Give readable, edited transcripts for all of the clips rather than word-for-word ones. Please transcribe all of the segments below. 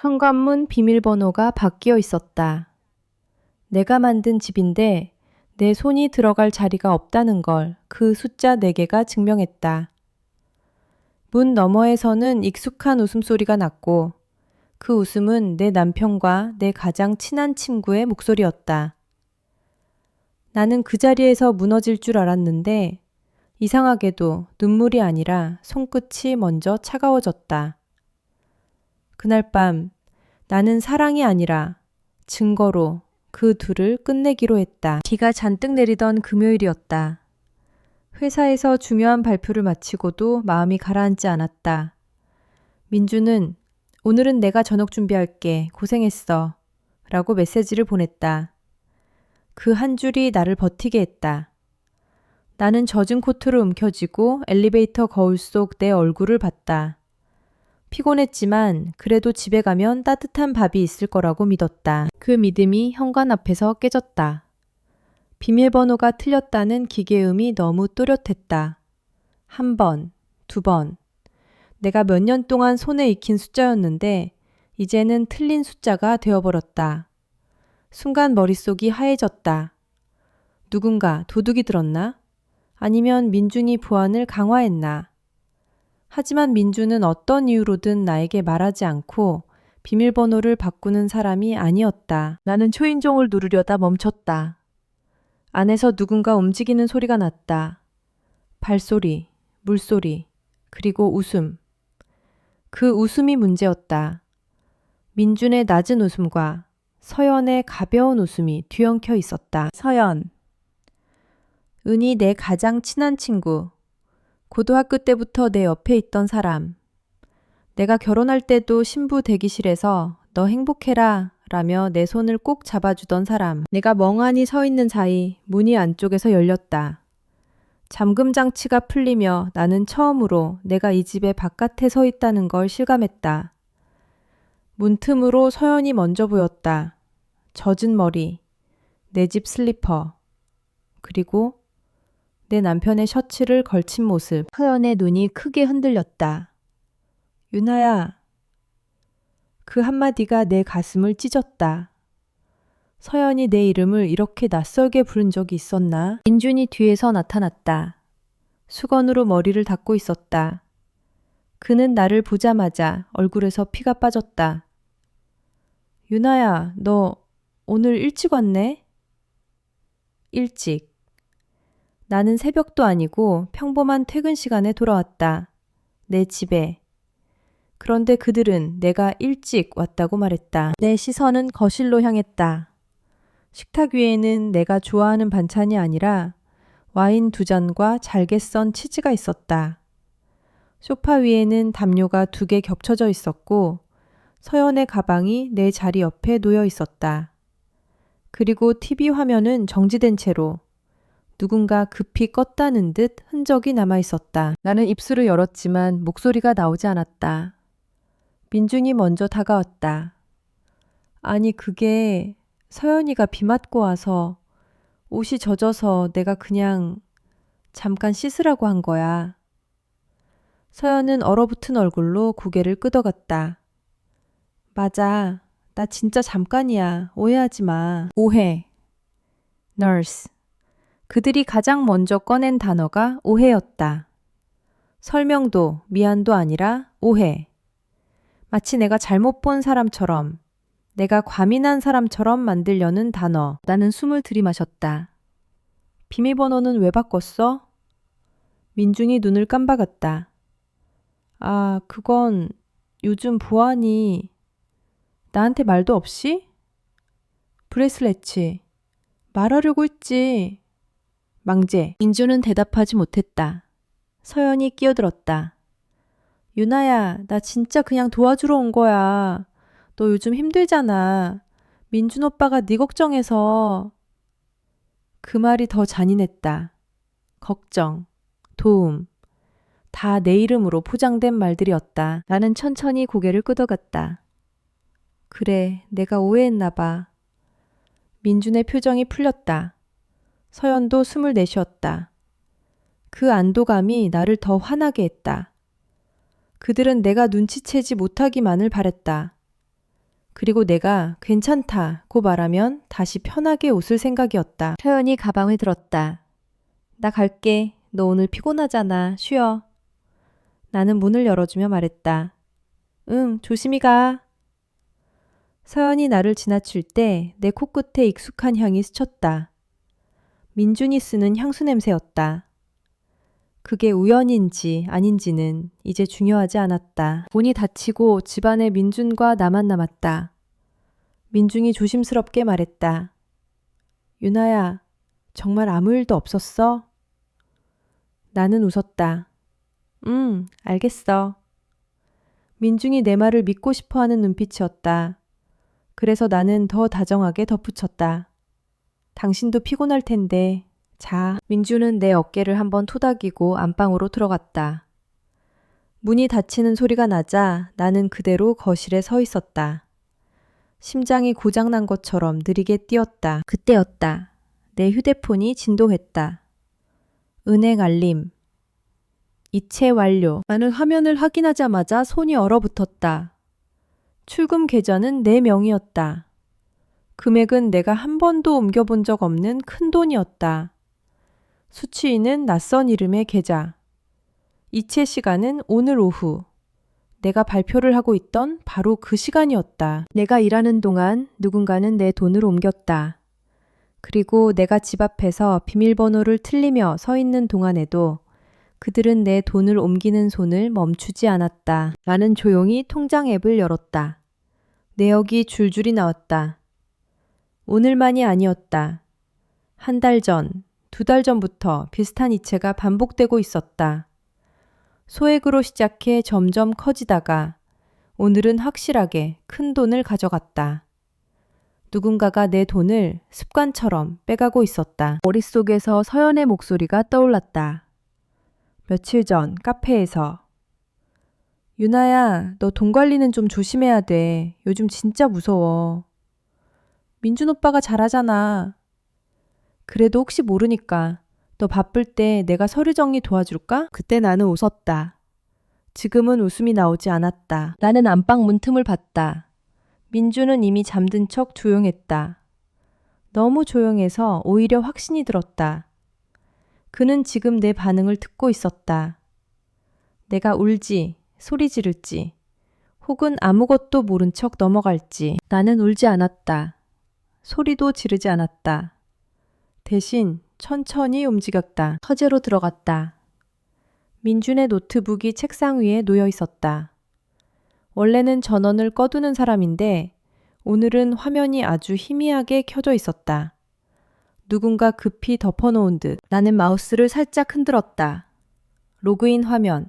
현관문 비밀번호가 바뀌어 있었다. 내가 만든 집인데 내 손이 들어갈 자리가 없다는 걸 그 숫자 4개가 증명했다. 문 너머에서는 익숙한 웃음소리가 났고 그 웃음은 내 남편과 내 가장 친한 친구의 목소리였다. 나는 그 자리에서 무너질 줄 알았는데 이상하게도 눈물이 아니라 손끝이 먼저 차가워졌다. 그날 밤 나는 사랑이 아니라 증거로 그 둘을 끝내기로 했다. 비가 잔뜩 내리던 금요일이었다. 회사에서 중요한 발표를 마치고도 마음이 가라앉지 않았다. 민주는 오늘은 내가 저녁 준비할게. 고생했어. 라고 메시지를 보냈다. 그 한 줄이 나를 버티게 했다. 나는 젖은 코트로 움켜쥐고 엘리베이터 거울 속 내 얼굴을 봤다. 피곤했지만 그래도 집에 가면 따뜻한 밥이 있을 거라고 믿었다. 그 믿음이 현관 앞에서 깨졌다. 비밀번호가 틀렸다는 기계음이 너무 또렷했다. 1번, 2번. 내가 몇 년 동안 손에 익힌 숫자였는데 이제는 틀린 숫자가 되어버렸다. 순간 머릿속이 하얘졌다. 누군가 도둑이 들었나? 아니면 민준이 보안을 강화했나? 하지만 민준은 어떤 이유로든 나에게 말하지 않고 비밀번호를 바꾸는 사람이 아니었다. 나는 초인종을 누르려다 멈췄다. 안에서 누군가 움직이는 소리가 났다. 발소리, 물소리, 그리고 웃음. 그 웃음이 문제였다. 민준의 낮은 웃음과 서연의 가벼운 웃음이 뒤엉켜 있었다. 서연. 은희 내 가장 친한 친구. 고등학교 때부터 내 옆에 있던 사람. 내가 결혼할 때도 신부 대기실에서 너 행복해라 라며 내 손을 꼭 잡아주던 사람. 내가 멍하니 서 있는 사이 문이 안쪽에서 열렸다. 잠금 장치가 풀리며 나는 처음으로 내가 이 집의 바깥에 서 있다는 걸 실감했다. 문틈으로 서연이 먼저 보였다. 젖은 머리, 내 집 슬리퍼, 그리고 내 남편의 셔츠를 걸친 모습. 서연의 눈이 크게 흔들렸다. 유나야. 그 한마디가 내 가슴을 찢었다. 서연이 내 이름을 이렇게 낯설게 부른 적이 있었나? 민준이 뒤에서 나타났다. 수건으로 머리를 닦고 있었다. 그는 나를 보자마자 얼굴에서 피가 빠졌다. 유나야, 너 오늘 일찍 왔네? 일찍. 나는 새벽도 아니고 평범한 퇴근 시간에 돌아왔다. 내 집에. 그런데 그들은 내가 일찍 왔다고 말했다. 내 시선은 거실로 향했다. 식탁 위에는 내가 좋아하는 반찬이 아니라 와인 2잔과 잘게 썬 치즈가 있었다. 소파 위에는 담요가 2개 겹쳐져 있었고 서연의 가방이 내 자리 옆에 놓여 있었다. 그리고 TV 화면은 정지된 채로 누군가 급히 껐다는 듯 흔적이 남아 있었다. 나는 입술을 열었지만 목소리가 나오지 않았다. 민준이 먼저 다가왔다. 아니 그게 서연이가 비 맞고 와서 옷이 젖어서 내가 그냥 잠깐 씻으라고 한 거야. 서연은 얼어붙은 얼굴로 고개를 끄덕였다. 맞아. 나 진짜 잠깐이야. 오해하지 마. 오해. nurse. 그들이 가장 먼저 꺼낸 단어가 오해였다. 설명도 미안도 아니라 오해. 마치 내가 잘못 본 사람처럼, 내가 과민한 사람처럼 만들려는 단어. 나는 숨을 들이마셨다. 비밀번호는 왜 바꿨어? 민준이 눈을 깜박였다. 아, 그건 요즘 보안이 나한테 말도 없이? 브레슬렛이 말하려고 했지. 망제. 민준은 대답하지 못했다. 서연이 끼어들었다. 유나야, 나 진짜 그냥 도와주러 온 거야. 너 요즘 힘들잖아. 민준 오빠가 네 걱정해서. 그 말이 더 잔인했다. 걱정, 도움, 다 내 이름으로 포장된 말들이었다. 나는 천천히 고개를 끄덕였다. 그래, 내가 오해했나 봐. 민준의 표정이 풀렸다. 서연도 숨을 내쉬었다. 그 안도감이 나를 더 화나게 했다. 그들은 내가 눈치채지 못하기만을 바랬다. 그리고 내가 괜찮다고 말하면 다시 편하게 웃을 생각이었다. 서연이 가방을 들었다. 나 갈게. 너 오늘 피곤하잖아. 쉬어. 나는 문을 열어주며 말했다. 응, 조심히 가. 서연이 나를 지나칠 때 내 코끝에 익숙한 향이 스쳤다. 민준이 쓰는 향수 냄새였다. 그게 우연인지 아닌지는 이제 중요하지 않았다. 문이 닫히고 집안에 민준과 나만 남았다. 민준이 조심스럽게 말했다. 유나야, 정말 아무 일도 없었어? 나는 웃었다. 알겠어. 민준이 내 말을 믿고 싶어하는 눈빛이었다. 그래서 나는 더 다정하게 덧붙였다. 당신도 피곤할 텐데. 자, 민준은 내 어깨를 한번 토닥이고 안방으로 들어갔다. 문이 닫히는 소리가 나자 나는 그대로 거실에 서 있었다. 심장이 고장난 것처럼 느리게 뛰었다. 그때였다. 내 휴대폰이 진동했다. 은행 알림. 이체 완료. 나는 화면을 확인하자마자 손이 얼어붙었다. 출금 계좌는 내 명의였다. 금액은 내가 한 번도 옮겨본 적 없는 큰 돈이었다. 수취인은 낯선 이름의 계좌. 이체 시간은 오늘 오후. 내가 발표를 하고 있던 바로 그 시간이었다. 내가 일하는 동안 누군가는 내 돈을 옮겼다. 그리고 내가 집 앞에서 비밀번호를 틀리며 서 있는 동안에도 그들은 내 돈을 옮기는 손을 멈추지 않았다. 나는 조용히 통장 앱을 열었다. 내역이 줄줄이 나왔다. 오늘만이 아니었다. 한 달 전, 2달 전부터 비슷한 이체가 반복되고 있었다. 소액으로 시작해 점점 커지다가 오늘은 확실하게 큰 돈을 가져갔다. 누군가가 내 돈을 습관처럼 빼가고 있었다. 머릿속에서 서연의 목소리가 떠올랐다. 며칠 전 카페에서 유나야, 너 돈 관리는 좀 조심해야 돼. 요즘 진짜 무서워. 민준 오빠가 잘하잖아. 그래도 혹시 모르니까 너 바쁠 때 내가 서류 정리 도와줄까? 그때 나는 웃었다. 지금은 웃음이 나오지 않았다. 나는 안방 문틈을 봤다. 민준은 이미 잠든 척 조용했다. 너무 조용해서 오히려 확신이 들었다. 그는 지금 내 반응을 듣고 있었다. 내가 울지, 소리 지를지, 혹은 아무것도 모른 척 넘어갈지. 나는 울지 않았다. 소리도 지르지 않았다. 대신 천천히 움직였다. 서재로 들어갔다. 민준의 노트북이 책상 위에 놓여 있었다. 원래는 전원을 꺼두는 사람인데 오늘은 화면이 아주 희미하게 켜져 있었다. 누군가 급히 덮어놓은 듯. 나는 마우스를 살짝 흔들었다. 로그인 화면.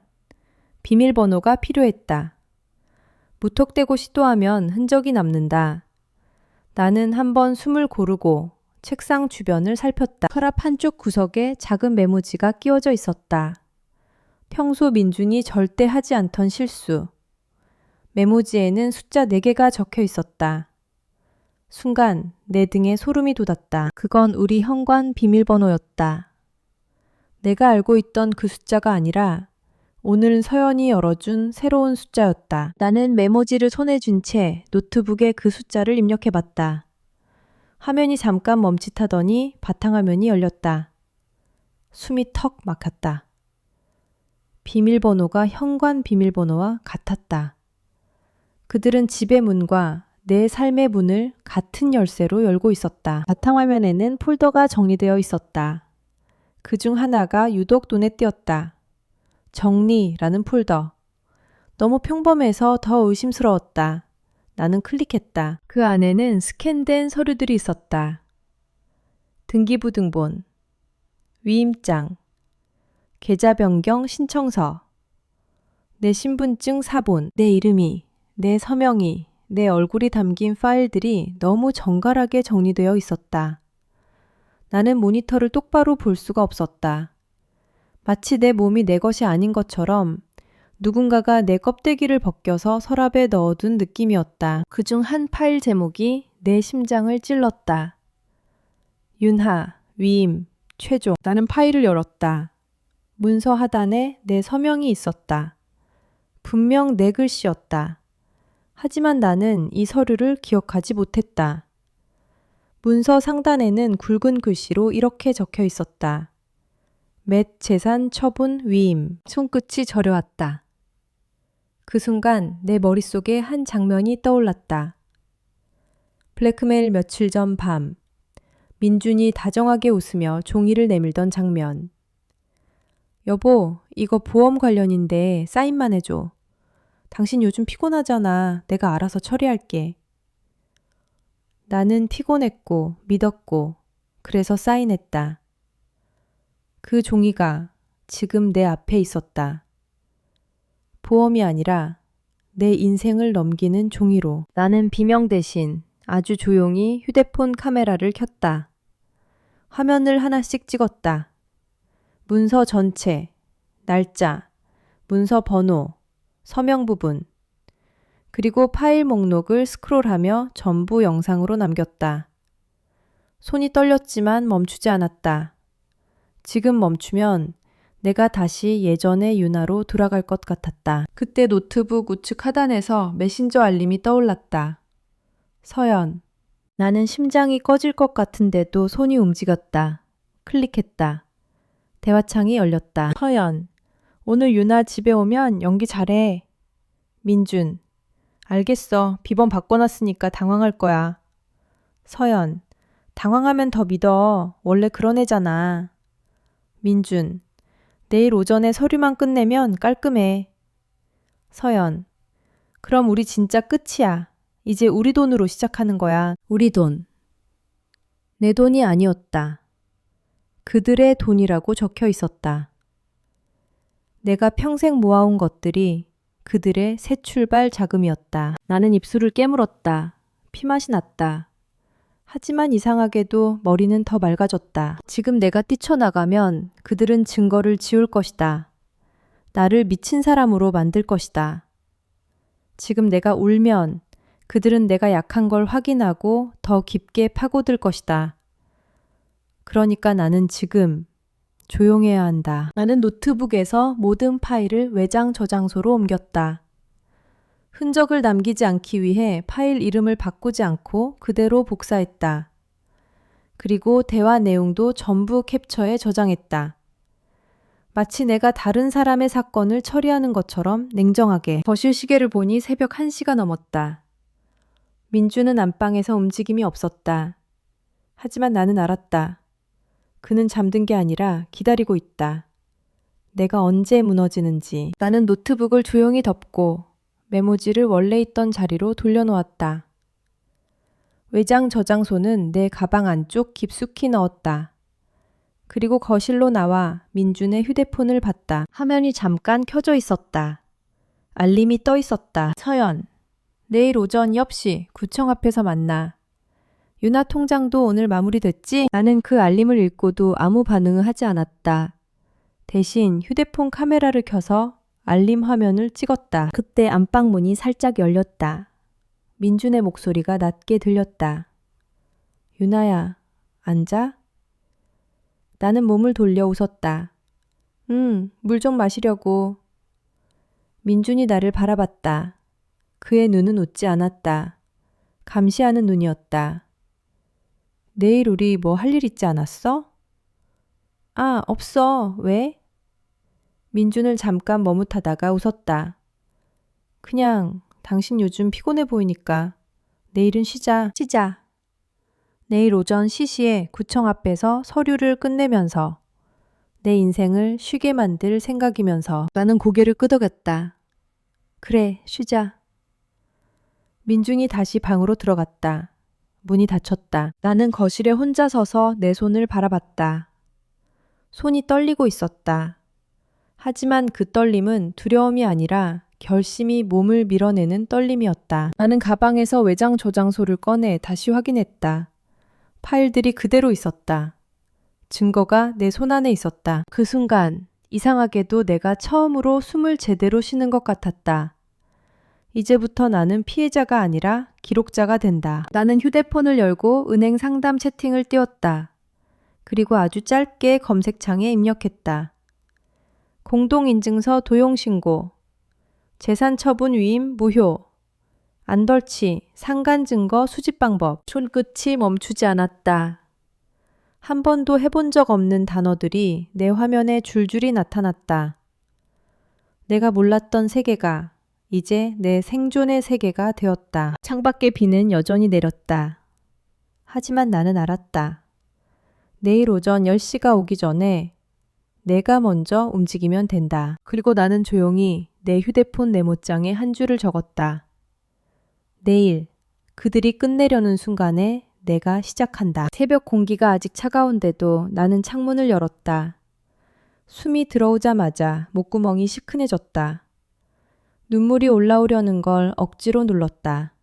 비밀번호가 필요했다. 무턱대고 시도하면 흔적이 남는다. 나는 한번 숨을 고르고 책상 주변을 살폈다. 서랍 한쪽 구석에 작은 메모지가 끼워져 있었다. 평소 민준이 절대 하지 않던 실수. 메모지에는 숫자 4개가 적혀 있었다. 순간 내 등에 소름이 돋았다. 그건 우리 현관 비밀번호였다. 내가 알고 있던 그 숫자가 아니라 오늘 서연이 열어준 새로운 숫자였다. 나는 메모지를 손에 쥔 채 노트북에 그 숫자를 입력해봤다. 화면이 잠깐 멈칫하더니 바탕화면이 열렸다. 숨이 턱 막혔다. 비밀번호가 현관 비밀번호와 같았다. 그들은 집의 문과 내 삶의 문을 같은 열쇠로 열고 있었다. 바탕화면에는 폴더가 정리되어 있었다. 그중 하나가 유독 눈에 띄었다. 정리라는 폴더. 너무 평범해서 더 의심스러웠다. 나는 클릭했다. 그 안에는 스캔된 서류들이 있었다. 등기부 등본, 위임장, 계좌 변경 신청서, 내 신분증 사본, 내 이름이, 내 서명이, 내 얼굴이 담긴 파일들이 너무 정갈하게 정리되어 있었다. 나는 모니터를 똑바로 볼 수가 없었다. 마치 내 몸이 내 것이 아닌 것처럼 누군가가 내 껍데기를 벗겨서 서랍에 넣어둔 느낌이었다. 그중 한 파일 제목이 내 심장을 찔렀다. 윤하, 위임, 최종. 나는 파일을 열었다. 문서 하단에 내 서명이 있었다. 분명 내 글씨였다. 하지만 나는 이 서류를 기억하지 못했다. 문서 상단에는 굵은 글씨로 이렇게 적혀 있었다. 맷 재산 처분 위임. 손끝이 저려왔다. 그 순간 내 머릿속에 한 장면이 떠올랐다. 블랙메일 며칠 전 밤, 민준이 다정하게 웃으며 종이를 내밀던 장면. 여보, 이거 보험 관련인데 사인만 해줘. 당신 요즘 피곤하잖아. 내가 알아서 처리할게. 나는 피곤했고 믿었고 그래서 사인했다. 그 종이가 지금 내 앞에 있었다. 보험이 아니라 내 인생을 넘기는 종이로. 나는 비명 대신 아주 조용히 휴대폰 카메라를 켰다. 화면을 하나씩 찍었다. 문서 전체, 날짜, 문서 번호, 서명 부분, 그리고 파일 목록을 스크롤하며 전부 영상으로 남겼다. 손이 떨렸지만 멈추지 않았다. 지금 멈추면 내가 다시 예전의 유나로 돌아갈 것 같았다. 그때 노트북 우측 하단에서 메신저 알림이 떠올랐다. 서연. 나는 심장이 꺼질 것 같은데도 손이 움직였다. 클릭했다. 대화창이 열렸다. 서연. 오늘 유나 집에 오면 연기 잘해. 민준. 알겠어. 비번 바꿔놨으니까 당황할 거야. 서연. 당황하면 더 믿어. 원래 그런 애잖아. 민준. 내일 오전에 서류만 끝내면 깔끔해. 서연. 그럼 우리 진짜 끝이야. 이제 우리 돈으로 시작하는 거야. 우리 돈. 내 돈이 아니었다. 그들의 돈이라고 적혀 있었다. 내가 평생 모아온 것들이 그들의 새 출발 자금이었다. 나는 입술을 깨물었다. 피맛이 났다. 하지만 이상하게도 머리는 더 맑아졌다. 지금 내가 뛰쳐나가면 그들은 증거를 지울 것이다. 나를 미친 사람으로 만들 것이다. 지금 내가 울면 그들은 내가 약한 걸 확인하고 더 깊게 파고들 것이다. 그러니까 나는 지금 조용해야 한다. 나는 노트북에서 모든 파일을 외장 저장소로 옮겼다. 흔적을 남기지 않기 위해 파일 이름을 바꾸지 않고 그대로 복사했다. 그리고 대화 내용도 전부 캡처해 저장했다. 마치 내가 다른 사람의 사건을 처리하는 것처럼 냉정하게. 거실 시계를 보니 새벽 1시가 넘었다. 민주는 안방에서 움직임이 없었다. 하지만 나는 알았다. 그는 잠든 게 아니라 기다리고 있다. 내가 언제 무너지는지. 나는 노트북을 조용히 덮고 메모지를 원래 있던 자리로 돌려놓았다. 외장 저장소는 내 가방 안쪽 깊숙이 넣었다. 그리고 거실로 나와 민준의 휴대폰을 봤다. 화면이 잠깐 켜져 있었다. 알림이 떠 있었다. 서연. 내일 오전 엽시 구청 앞에서 만나. 유나 통장도 오늘 마무리됐지? 나는 그 알림을 읽고도 아무 반응을 하지 않았다. 대신 휴대폰 카메라를 켜서 알림 화면을 찍었다. 그때 안방 문이 살짝 열렸다. 민준의 목소리가 낮게 들렸다. 유나야, 앉아? 나는 몸을 돌려 웃었다. 물 좀 마시려고. 민준이 나를 바라봤다. 그의 눈은 웃지 않았다. 감시하는 눈이었다. 내일 우리 뭐 할 일 있지 않았어? 아, 없어. 왜? 민준을 잠깐 머뭇하다가 웃었다. 그냥 당신 요즘 피곤해 보이니까 내일은 쉬자. 내일 오전 시시에 구청 앞에서 서류를 끝내면서 내 인생을 쉬게 만들 생각이면서. 나는 고개를 끄덕였다. 그래, 쉬자. 민준이 다시 방으로 들어갔다. 문이 닫혔다. 나는 거실에 혼자 서서 내 손을 바라봤다. 손이 떨리고 있었다. 하지만 그 떨림은 두려움이 아니라 결심이 몸을 밀어내는 떨림이었다. 나는 가방에서 외장 저장소를 꺼내 다시 확인했다. 파일들이 그대로 있었다. 증거가 내 손 안에 있었다. 그 순간 이상하게도 내가 처음으로 숨을 제대로 쉬는 것 같았다. 이제부터 나는 피해자가 아니라 기록자가 된다. 나는 휴대폰을 열고 은행 상담 채팅을 띄웠다. 그리고 아주 짧게 검색창에 입력했다. 공동인증서 도용신고, 재산처분 위임 무효, 안덜치, 상간증거 수집 방법. 손끝이 멈추지 않았다. 한 번도 해본 적 없는 단어들이 내 화면에 줄줄이 나타났다. 내가 몰랐던 세계가 이제 내 생존의 세계가 되었다. 창밖에 비는 여전히 내렸다. 하지만 나는 알았다. 내일 오전 10시가 오기 전에 내가 먼저 움직이면 된다. 그리고 나는 조용히 내 휴대폰 메모장에 한 줄을 적었다. 내일 그들이 끝내려는 순간에 내가 시작한다. 새벽 공기가 아직 차가운데도 나는 창문을 열었다. 숨이 들어오자마자 목구멍이 시큰해졌다. 눈물이 올라오려는 걸 억지로 눌렀다.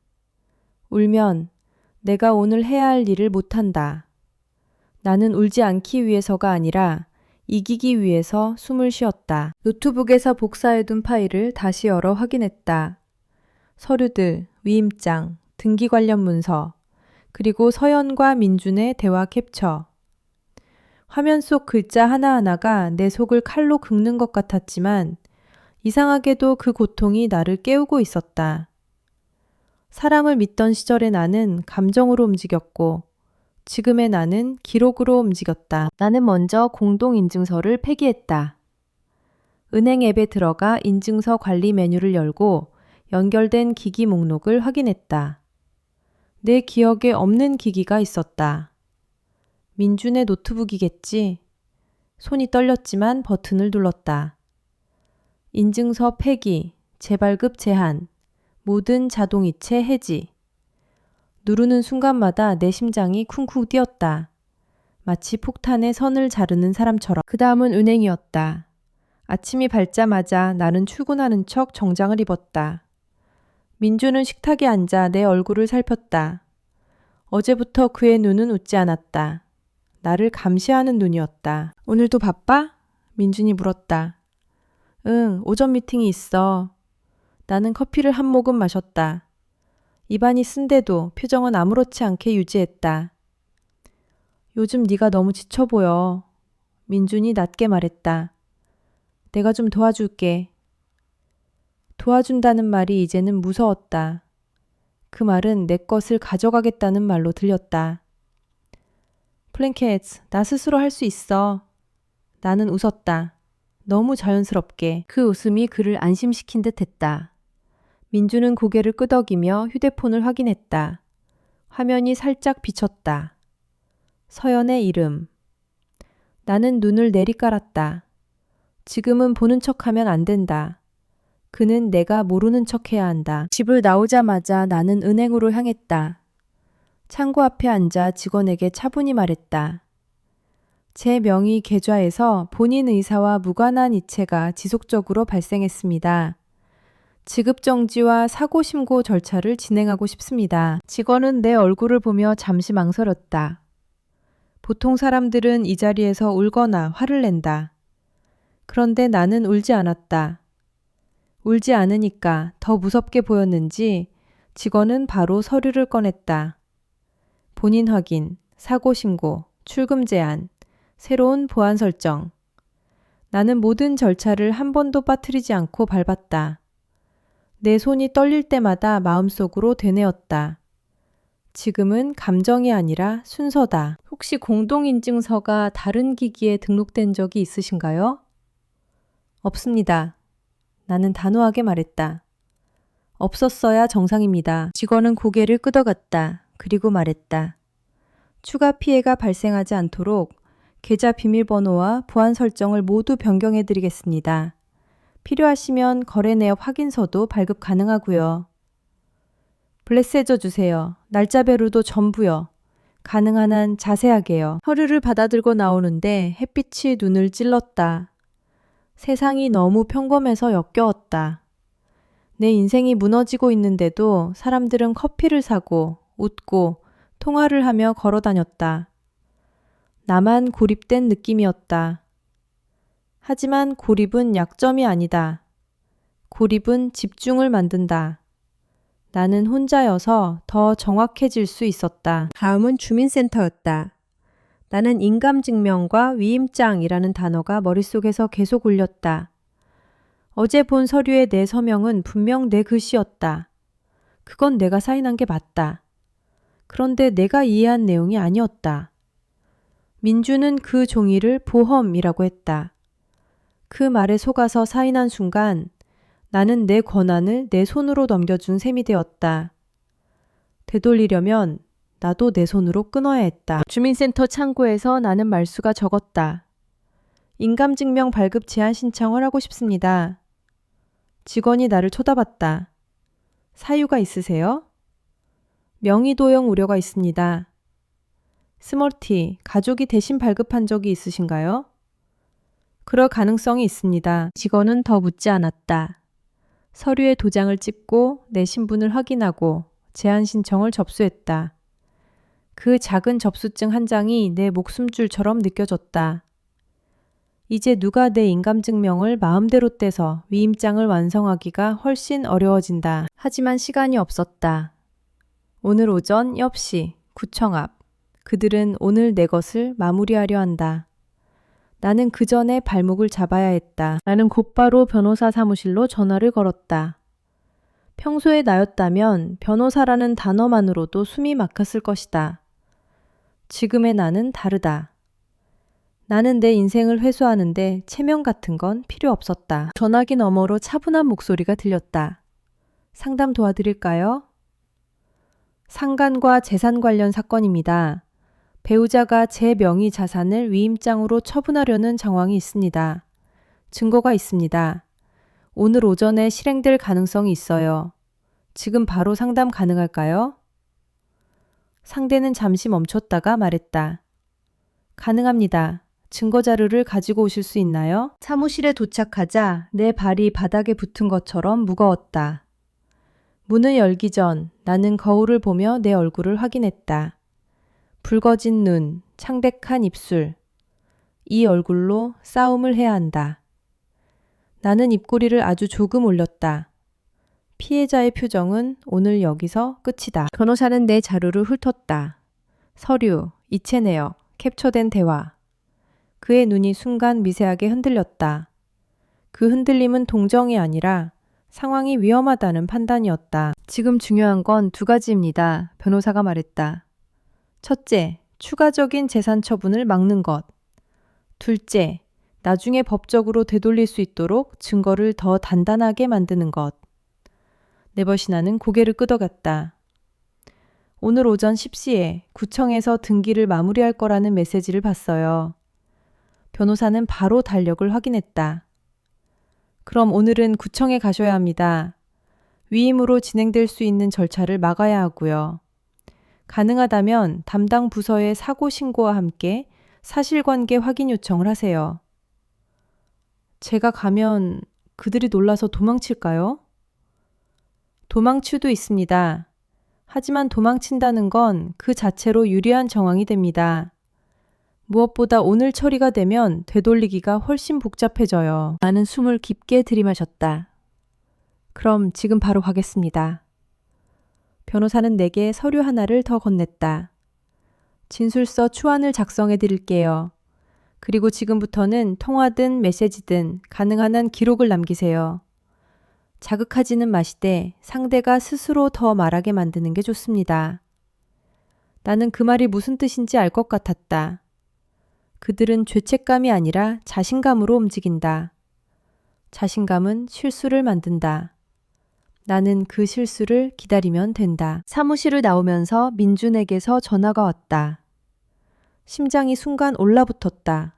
울면 내가 오늘 해야 할 일을 못한다. 나는 울지 않기 위해서가 아니라 이기기 위해서 숨을 쉬었다. 노트북에서 복사해둔 파일을 다시 열어 확인했다. 서류들, 위임장, 등기 관련 문서, 그리고 서연과 민준의 대화 캡처. 화면 속 글자 하나하나가 내 속을 칼로 긁는 것 같았지만 이상하게도 그 고통이 나를 깨우고 있었다. 사람을 믿던 시절의 나는 감정으로 움직였고 지금의 나는 기록으로 움직였다. 나는 먼저 공동인증서를 폐기했다. 은행 앱에 들어가 인증서 관리 메뉴를 열고 연결된 기기 목록을 확인했다. 내 기억에 없는 기기가 있었다. 민준의 노트북이겠지. 손이 떨렸지만 버튼을 눌렀다. 인증서 폐기, 재발급 제한, 모든 자동이체 해지. 누르는 순간마다 내 심장이 쿵쿵 뛰었다. 마치 폭탄에 선을 자르는 사람처럼. 그 다음은 은행이었다. 아침이 밝자마자 나는 출근하는 척 정장을 입었다. 민주는 식탁에 앉아 내 얼굴을 살폈다. 어제부터 그의 눈은 웃지 않았다. 나를 감시하는 눈이었다. 오늘도 바빠? 민준이 물었다. 응, 오전 미팅이 있어. 나는 커피를 한 모금 마셨다. 입안이 쓴데도 표정은 아무렇지 않게 유지했다. 요즘 네가 너무 지쳐 보여. 민준이 낮게 말했다. 내가 좀 도와줄게. 도와준다는 말이 이제는 무서웠다. 그 말은 내 것을 가져가겠다는 말로 들렸다. 플랭켓, 나 스스로 할 수 있어. 나는 웃었다. 너무 자연스럽게. 그 웃음이 그를 안심시킨 듯 했다. 민주는 고개를 끄덕이며 휴대폰을 확인했다. 화면이 살짝 비쳤다. 서연의 이름. 나는 눈을 내리깔았다. 지금은 보는 척하면 안 된다. 그는 내가 모르는 척해야 한다. 집을 나오자마자 나는 은행으로 향했다. 창구 앞에 앉아 직원에게 차분히 말했다. 제 명의 계좌에서 본인 의사와 무관한 이체가 지속적으로 발생했습니다. 지급정지와 사고신고 절차를 진행하고 싶습니다. 직원은 내 얼굴을 보며 잠시 망설였다. 보통 사람들은 이 자리에서 울거나 화를 낸다. 그런데 나는 울지 않았다. 울지 않으니까 더 무섭게 보였는지 직원은 바로 서류를 꺼냈다. 본인 확인, 사고 신고, 출금 제한, 새로운 보안 설정. 나는 모든 절차를 한 번도 빠뜨리지 않고 밟았다. 내 손이 떨릴 때마다 마음속으로 되뇌었다. 지금은 감정이 아니라 순서다. 혹시 공동인증서가 다른 기기에 등록된 적이 있으신가요? 없습니다. 나는 단호하게 말했다. 없었어야 정상입니다. 직원은 고개를 끄덕였다. 그리고 말했다. 추가 피해가 발생하지 않도록 계좌 비밀번호와 보안 설정을 모두 변경해 드리겠습니다. 필요하시면 거래 내역 확인서도 발급 가능하고요. 블레셋져 주세요. 날짜별로도 전부요. 가능한 한 자세하게요. 서류를 받아들고 나오는데 햇빛이 눈을 찔렀다. 세상이 너무 평범해서 역겨웠다. 내 인생이 무너지고 있는데도 사람들은 커피를 사고 웃고 통화를 하며 걸어 다녔다. 나만 고립된 느낌이었다. 하지만 고립은 약점이 아니다. 고립은 집중을 만든다. 나는 혼자여서 더 정확해질 수 있었다. 다음은 주민센터였다. 나는 인감증명과 위임장이라는 단어가 머릿속에서 계속 울렸다. 어제 본 서류의 내 서명은 분명 내 글씨였다. 그건 내가 사인한 게 맞다. 그런데 내가 이해한 내용이 아니었다. 민주는 그 종이를 보험이라고 했다. 그 말에 속아서 사인한 순간 나는 내 권한을 내 손으로 넘겨준 셈이 되었다. 되돌리려면 나도 내 손으로 끊어야 했다. 주민센터 창구에서 나는 말수가 적었다. 인감증명 발급 제한 신청을 하고 싶습니다. 직원이 나를 쳐다봤다. 사유가 있으세요? 명의도용 우려가 있습니다. 스몰티, 가족이 대신 발급한 적이 있으신가요? 그럴 가능성이 있습니다. 직원은 더 묻지 않았다. 서류에 도장을 찍고 내 신분을 확인하고 제한 신청을 접수했다. 그 작은 접수증 한 장이 내 목숨줄처럼 느껴졌다. 이제 누가 내 인감증명을 마음대로 떼서 위임장을 완성하기가 훨씬 어려워진다. 하지만 시간이 없었다. 오늘 오전 엽시, 구청 앞. 그들은 오늘 내 것을 마무리하려 한다. 나는 그 전에 발목을 잡아야 했다. 나는 곧바로 변호사 사무실로 전화를 걸었다. 평소에 나였다면 변호사라는 단어만으로도 숨이 막혔을 것이다. 지금의 나는 다르다. 나는 내 인생을 회수하는데 체면 같은 건 필요 없었다. 전화기 너머로 차분한 목소리가 들렸다. 상담 도와드릴까요? 상간과 재산 관련 사건입니다. 배우자가 제 명의 자산을 위임장으로 처분하려는 정황이 있습니다. 증거가 있습니다. 오늘 오전에 실행될 가능성이 있어요. 지금 바로 상담 가능할까요? 상대는 잠시 멈췄다가 말했다. 가능합니다. 증거 자료를 가지고 오실 수 있나요? 사무실에 도착하자 내 발이 바닥에 붙은 것처럼 무거웠다. 문을 열기 전 나는 거울을 보며 내 얼굴을 확인했다. 붉어진 눈, 창백한 입술. 이 얼굴로 싸움을 해야 한다. 나는 입꼬리를 아주 조금 올렸다. 피해자의 표정은 오늘 여기서 끝이다. 변호사는 내 자료를 훑었다. 서류, 이체 내역, 캡처된 대화. 그의 눈이 순간 미세하게 흔들렸다. 그 흔들림은 동정이 아니라 상황이 위험하다는 판단이었다. 지금 중요한 건 두 가지입니다. 변호사가 말했다. 첫째, 추가적인 재산 처분을 막는 것. 둘째, 나중에 법적으로 되돌릴 수 있도록 증거를 더 단단하게 만드는 것. 네버시나는 고개를 끄덕였다. 오늘 오전 10시에 구청에서 등기를 마무리할 거라는 메시지를 봤어요. 변호사는 바로 달력을 확인했다. 그럼 오늘은 구청에 가셔야 합니다. 위임으로 진행될 수 있는 절차를 막아야 하고요. 가능하다면 담당 부서의 사고 신고와 함께 사실관계 확인 요청을 하세요. 제가 가면 그들이 놀라서 도망칠까요? 도망칠 수도 있습니다. 하지만 도망친다는 건 그 자체로 유리한 정황이 됩니다. 무엇보다 오늘 처리가 되면 되돌리기가 훨씬 복잡해져요. 나는 숨을 깊게 들이마셨다. 그럼 지금 바로 가겠습니다. 변호사는 내게 서류 하나를 더 건넸다. 진술서 추안을 작성해 드릴게요. 그리고 지금부터는 통화든 메시지든 가능한 한 기록을 남기세요. 자극하지는 마시되 상대가 스스로 더 말하게 만드는 게 좋습니다. 나는 그 말이 무슨 뜻인지 알 것 같았다. 그들은 죄책감이 아니라 자신감으로 움직인다. 자신감은 실수를 만든다. 나는 그 실수를 기다리면 된다. 사무실을 나오면서 민준에게서 전화가 왔다. 심장이 순간 올라붙었다.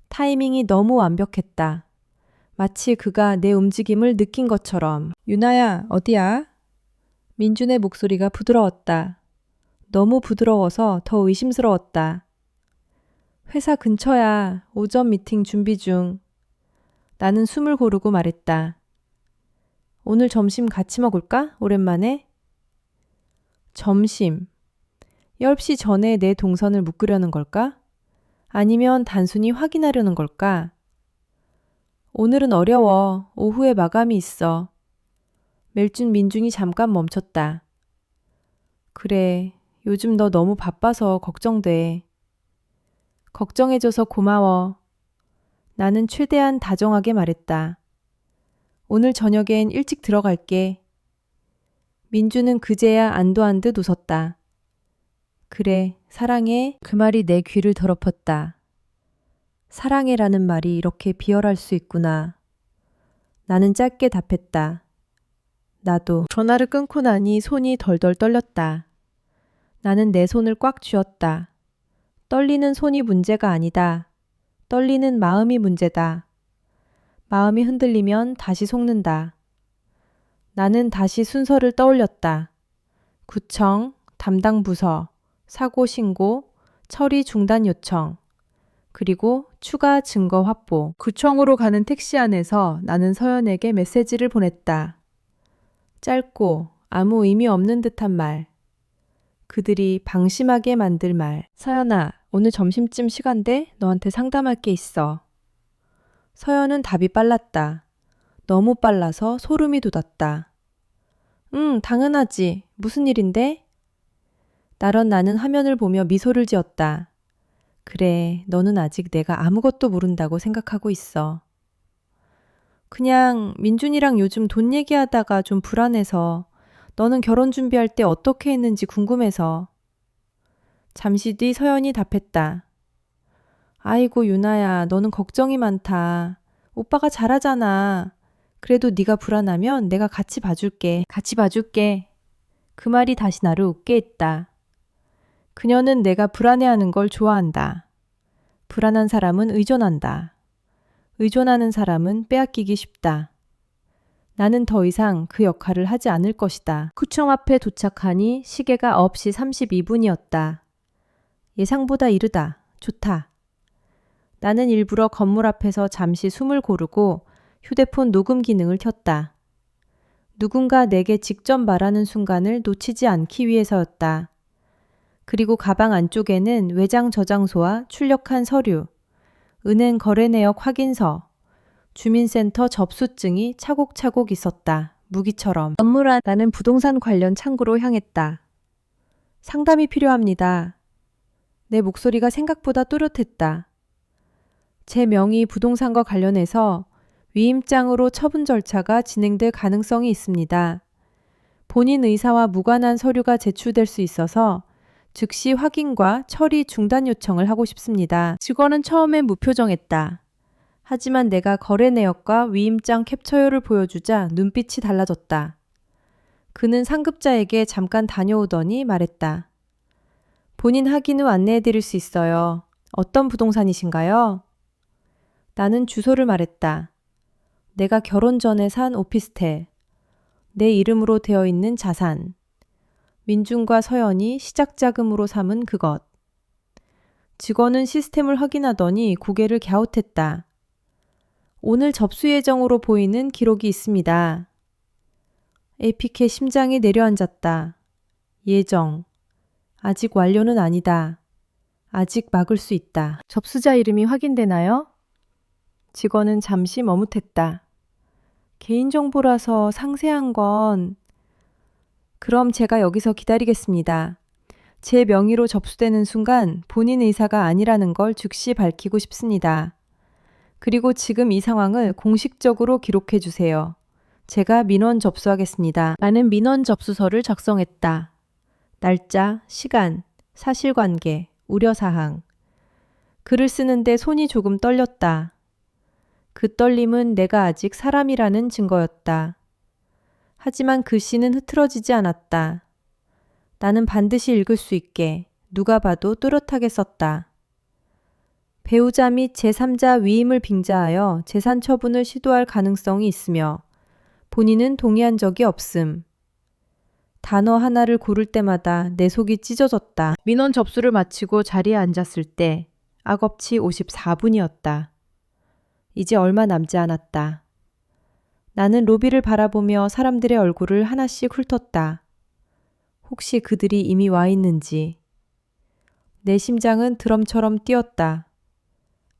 타이밍이 너무 완벽했다. 마치 그가 내 움직임을 느낀 것처럼. 유나야, 어디야? 민준의 목소리가 부드러웠다. 너무 부드러워서 더 의심스러웠다. 회사 근처야. 오전 미팅 준비 중. 나는 숨을 고르고 말했다. 오늘 점심 같이 먹을까? 오랜만에? 점심. 10시 전에 내 동선을 묶으려는 걸까? 아니면 단순히 확인하려는 걸까? 오늘은 어려워. 오후에 마감이 있어. 멜준 민준이 잠깐 멈췄다. 그래, 요즘 너 너무 바빠서 걱정돼. 걱정해줘서 고마워. 나는 최대한 다정하게 말했다. 오늘 저녁엔 일찍 들어갈게. 민주는 그제야 안도한 듯 웃었다. 그래, 사랑해. 그 말이 내 귀를 더럽혔다. 사랑해라는 말이 이렇게 비열할 수 있구나. 나는 짧게 답했다. 나도. 전화를 끊고 나니 손이 덜덜 떨렸다. 나는 내 손을 꽉 쥐었다. 떨리는 손이 문제가 아니다. 떨리는 마음이 문제다. 마음이 흔들리면 다시 속는다. 나는 다시 순서를 떠올렸다. 구청, 담당 부서, 사고 신고, 처리 중단 요청, 그리고 추가 증거 확보. 구청으로 가는 택시 안에서 나는 서연에게 메시지를 보냈다. 짧고 아무 의미 없는 듯한 말. 그들이 방심하게 만들 말. 서연아, 오늘 점심쯤 시간돼? 너한테 상담할 게 있어. 서연은 답이 빨랐다. 너무 빨라서 소름이 돋았다. 응, 당연하지. 무슨 일인데? 나런 나는 화면을 보며 미소를 지었다. 그래, 너는 아직 내가 아무것도 모른다고 생각하고 있어. 그냥 민준이랑 요즘 돈 얘기하다가 좀 불안해서 너는 결혼 준비할 때 어떻게 했는지 궁금해서. 잠시 뒤 서연이 답했다. 아이고 유나야, 너는 걱정이 많다. 오빠가 잘하잖아. 그래도 네가 불안하면 내가 같이 봐줄게. 같이 봐줄게. 그 말이 다시 나를 웃게 했다. 그녀는 내가 불안해하는 걸 좋아한다. 불안한 사람은 의존한다. 의존하는 사람은 빼앗기기 쉽다. 나는 더 이상 그 역할을 하지 않을 것이다. 구청 앞에 도착하니 시계가 9시 32분이었다. 예상보다 이르다. 좋다. 나는 일부러 건물 앞에서 잠시 숨을 고르고 휴대폰 녹음 기능을 켰다. 누군가 내게 직접 말하는 순간을 놓치지 않기 위해서였다. 그리고 가방 안쪽에는 외장 저장소와 출력한 서류, 은행 거래 내역 확인서, 주민센터 접수증이 차곡차곡 있었다. 무기처럼. 건물 안 나는 부동산 관련 창구로 향했다. 상담이 필요합니다. 내 목소리가 생각보다 또렷했다. 제 명의 부동산과 관련해서 위임장으로 처분 절차가 진행될 가능성이 있습니다. 본인 의사와 무관한 서류가 제출될 수 있어서 즉시 확인과 처리 중단 요청을 하고 싶습니다. 직원은 처음엔 무표정했다. 하지만 내가 거래 내역과 위임장 캡처요를 보여주자 눈빛이 달라졌다. 그는 상급자에게 잠깐 다녀오더니 말했다. 본인 확인 후 안내해 드릴 수 있어요. 어떤 부동산이신가요? 나는 주소를 말했다. 내가 결혼 전에 산 오피스텔. 내 이름으로 되어 있는 자산. 민준과 서연이 시작 자금으로 삼은 그것. 직원은 시스템을 확인하더니 고개를 갸웃했다. 오늘 접수 예정으로 보이는 기록이 있습니다. APK 심장이 내려앉았다. 예정. 아직 완료는 아니다. 아직 막을 수 있다. 접수자 이름이 확인되나요? 직원은 잠시 머뭇했다. 개인정보라서 상세한 건... 그럼 제가 여기서 기다리겠습니다. 제 명의로 접수되는 순간 본인 의사가 아니라는 걸 즉시 밝히고 싶습니다. 그리고 지금 이 상황을 공식적으로 기록해 주세요. 제가 민원 접수하겠습니다. 나는 민원 접수서를 작성했다. 날짜, 시간, 사실관계, 우려사항. 글을 쓰는데 손이 조금 떨렸다. 그 떨림은 내가 아직 사람이라는 증거였다. 하지만 글씨는 흐트러지지 않았다. 나는 반드시 읽을 수 있게 누가 봐도 뚜렷하게 썼다. 배우자 및 제3자 위임을 빙자하여 재산 처분을 시도할 가능성이 있으며 본인은 동의한 적이 없음. 단어 하나를 고를 때마다 내 속이 찢어졌다. 민원 접수를 마치고 자리에 앉았을 때 악업치 54분이었다. 이제 얼마 남지 않았다. 나는 로비를 바라보며 사람들의 얼굴을 하나씩 훑었다. 혹시 그들이 이미 와 있는지. 내 심장은 드럼처럼 뛰었다.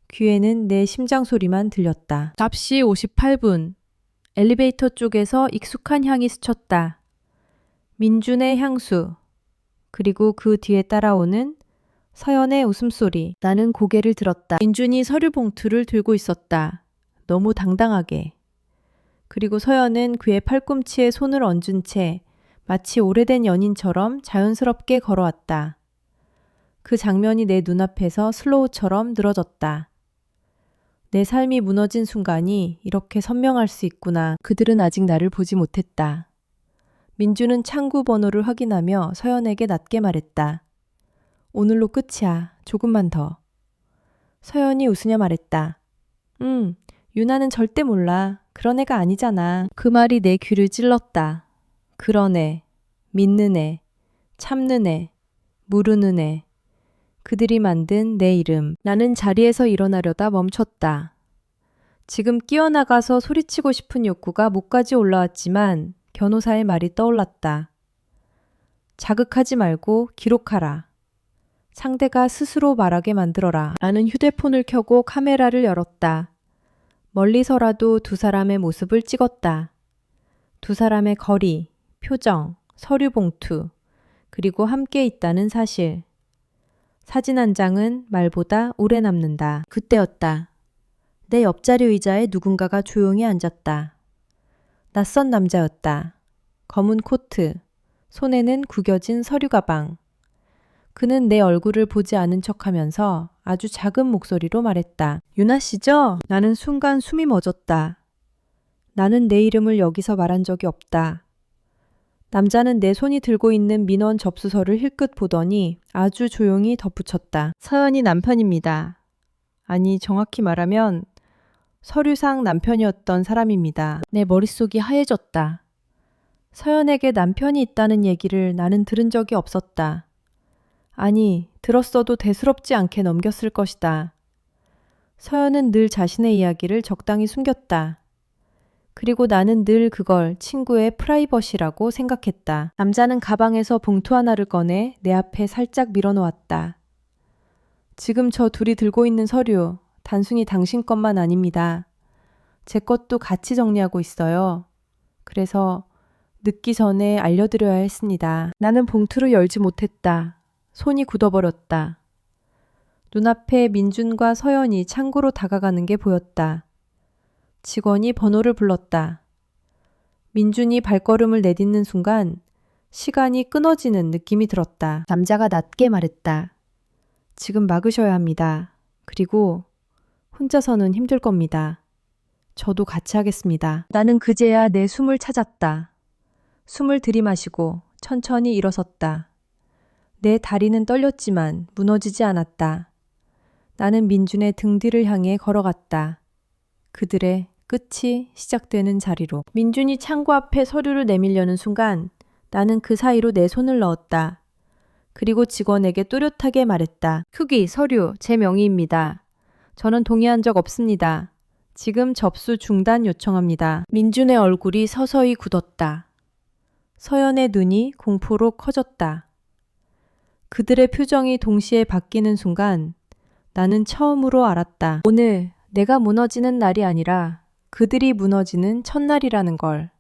귀에는 내 심장 소리만 들렸다. 답시 58분. 엘리베이터 쪽에서 익숙한 향이 스쳤다. 민준의 향수. 그리고 그 뒤에 따라오는 서연의 웃음소리. 나는 고개를 들었다. 민준이 서류 봉투를 들고 있었다. 너무 당당하게. 그리고 서연은 그의 팔꿈치에 손을 얹은 채 마치 오래된 연인처럼 자연스럽게 걸어왔다. 그 장면이 내 눈앞에서 슬로우처럼 늘어졌다. 내 삶이 무너진 순간이 이렇게 선명할 수 있구나. 그들은 아직 나를 보지 못했다. 민주는 창구 번호를 확인하며 서연에게 낮게 말했다. 오늘로 끝이야. 조금만 더. 서연이 웃으며 말했다. 유나는 절대 몰라. 그런 애가 아니잖아. 그 말이 내 귀를 찔렀다. 그런 애, 믿는 애, 참는 애, 모르는 애. 그들이 만든 내 이름. 나는 자리에서 일어나려다 멈췄다. 지금 끼어나가서 소리치고 싶은 욕구가 목까지 올라왔지만 변호사의 말이 떠올랐다. 자극하지 말고 기록하라. 상대가 스스로 말하게 만들어라. 나는 휴대폰을 켜고 카메라를 열었다. 멀리서라도 두 사람의 모습을 찍었다. 두 사람의 거리, 표정, 서류 봉투, 그리고 함께 있다는 사실. 사진 한 장은 말보다 오래 남는다. 그때였다. 내 옆자리 의자에 누군가가 조용히 앉았다. 낯선 남자였다. 검은 코트, 손에는 구겨진 서류 가방. 그는 내 얼굴을 보지 않은 척하면서 아주 작은 목소리로 말했다. 유나 씨죠? 나는 순간 숨이 멎었다. 나는 내 이름을 여기서 말한 적이 없다. 남자는 내 손이 들고 있는 민원 접수서를 힐끗 보더니 아주 조용히 덧붙였다. 서연이 남편입니다. 아니, 정확히 말하면 서류상 남편이었던 사람입니다. 내 머릿속이 하얘졌다. 서연에게 남편이 있다는 얘기를 나는 들은 적이 없었다. 아니, 들었어도 대수롭지 않게 넘겼을 것이다. 서연은 늘 자신의 이야기를 적당히 숨겼다. 그리고 나는 늘 그걸 친구의 프라이버시라고 생각했다. 남자는 가방에서 봉투 하나를 꺼내 내 앞에 살짝 밀어놓았다. 지금 저 둘이 들고 있는 서류, 단순히 당신 것만 아닙니다. 제 것도 같이 정리하고 있어요. 그래서 늦기 전에 알려드려야 했습니다. 나는 봉투를 열지 못했다. 손이 굳어버렸다. 눈앞에 민준과 서연이 창구로 다가가는 게 보였다. 직원이 번호를 불렀다. 민준이 발걸음을 내딛는 순간 시간이 끊어지는 느낌이 들었다. 남자가 낮게 말했다. 지금 막으셔야 합니다. 그리고 혼자서는 힘들 겁니다. 저도 같이 하겠습니다. 나는 그제야 내 숨을 찾았다. 숨을 들이마시고 천천히 일어섰다. 내 다리는 떨렸지만 무너지지 않았다. 나는 민준의 등 뒤를 향해 걸어갔다. 그들의 끝이 시작되는 자리로. 민준이 창고 앞에 서류를 내밀려는 순간 나는 그 사이로 내 손을 넣었다. 그리고 직원에게 또렷하게 말했다. 후기, 서류, 제 명의입니다. 저는 동의한 적 없습니다. 지금 접수 중단 요청합니다. 민준의 얼굴이 서서히 굳었다. 서연의 눈이 공포로 커졌다. 그들의 표정이 동시에 바뀌는 순간 나는 처음으로 알았다. 오늘 내가 무너지는 날이 아니라 그들이 무너지는 첫날이라는 걸.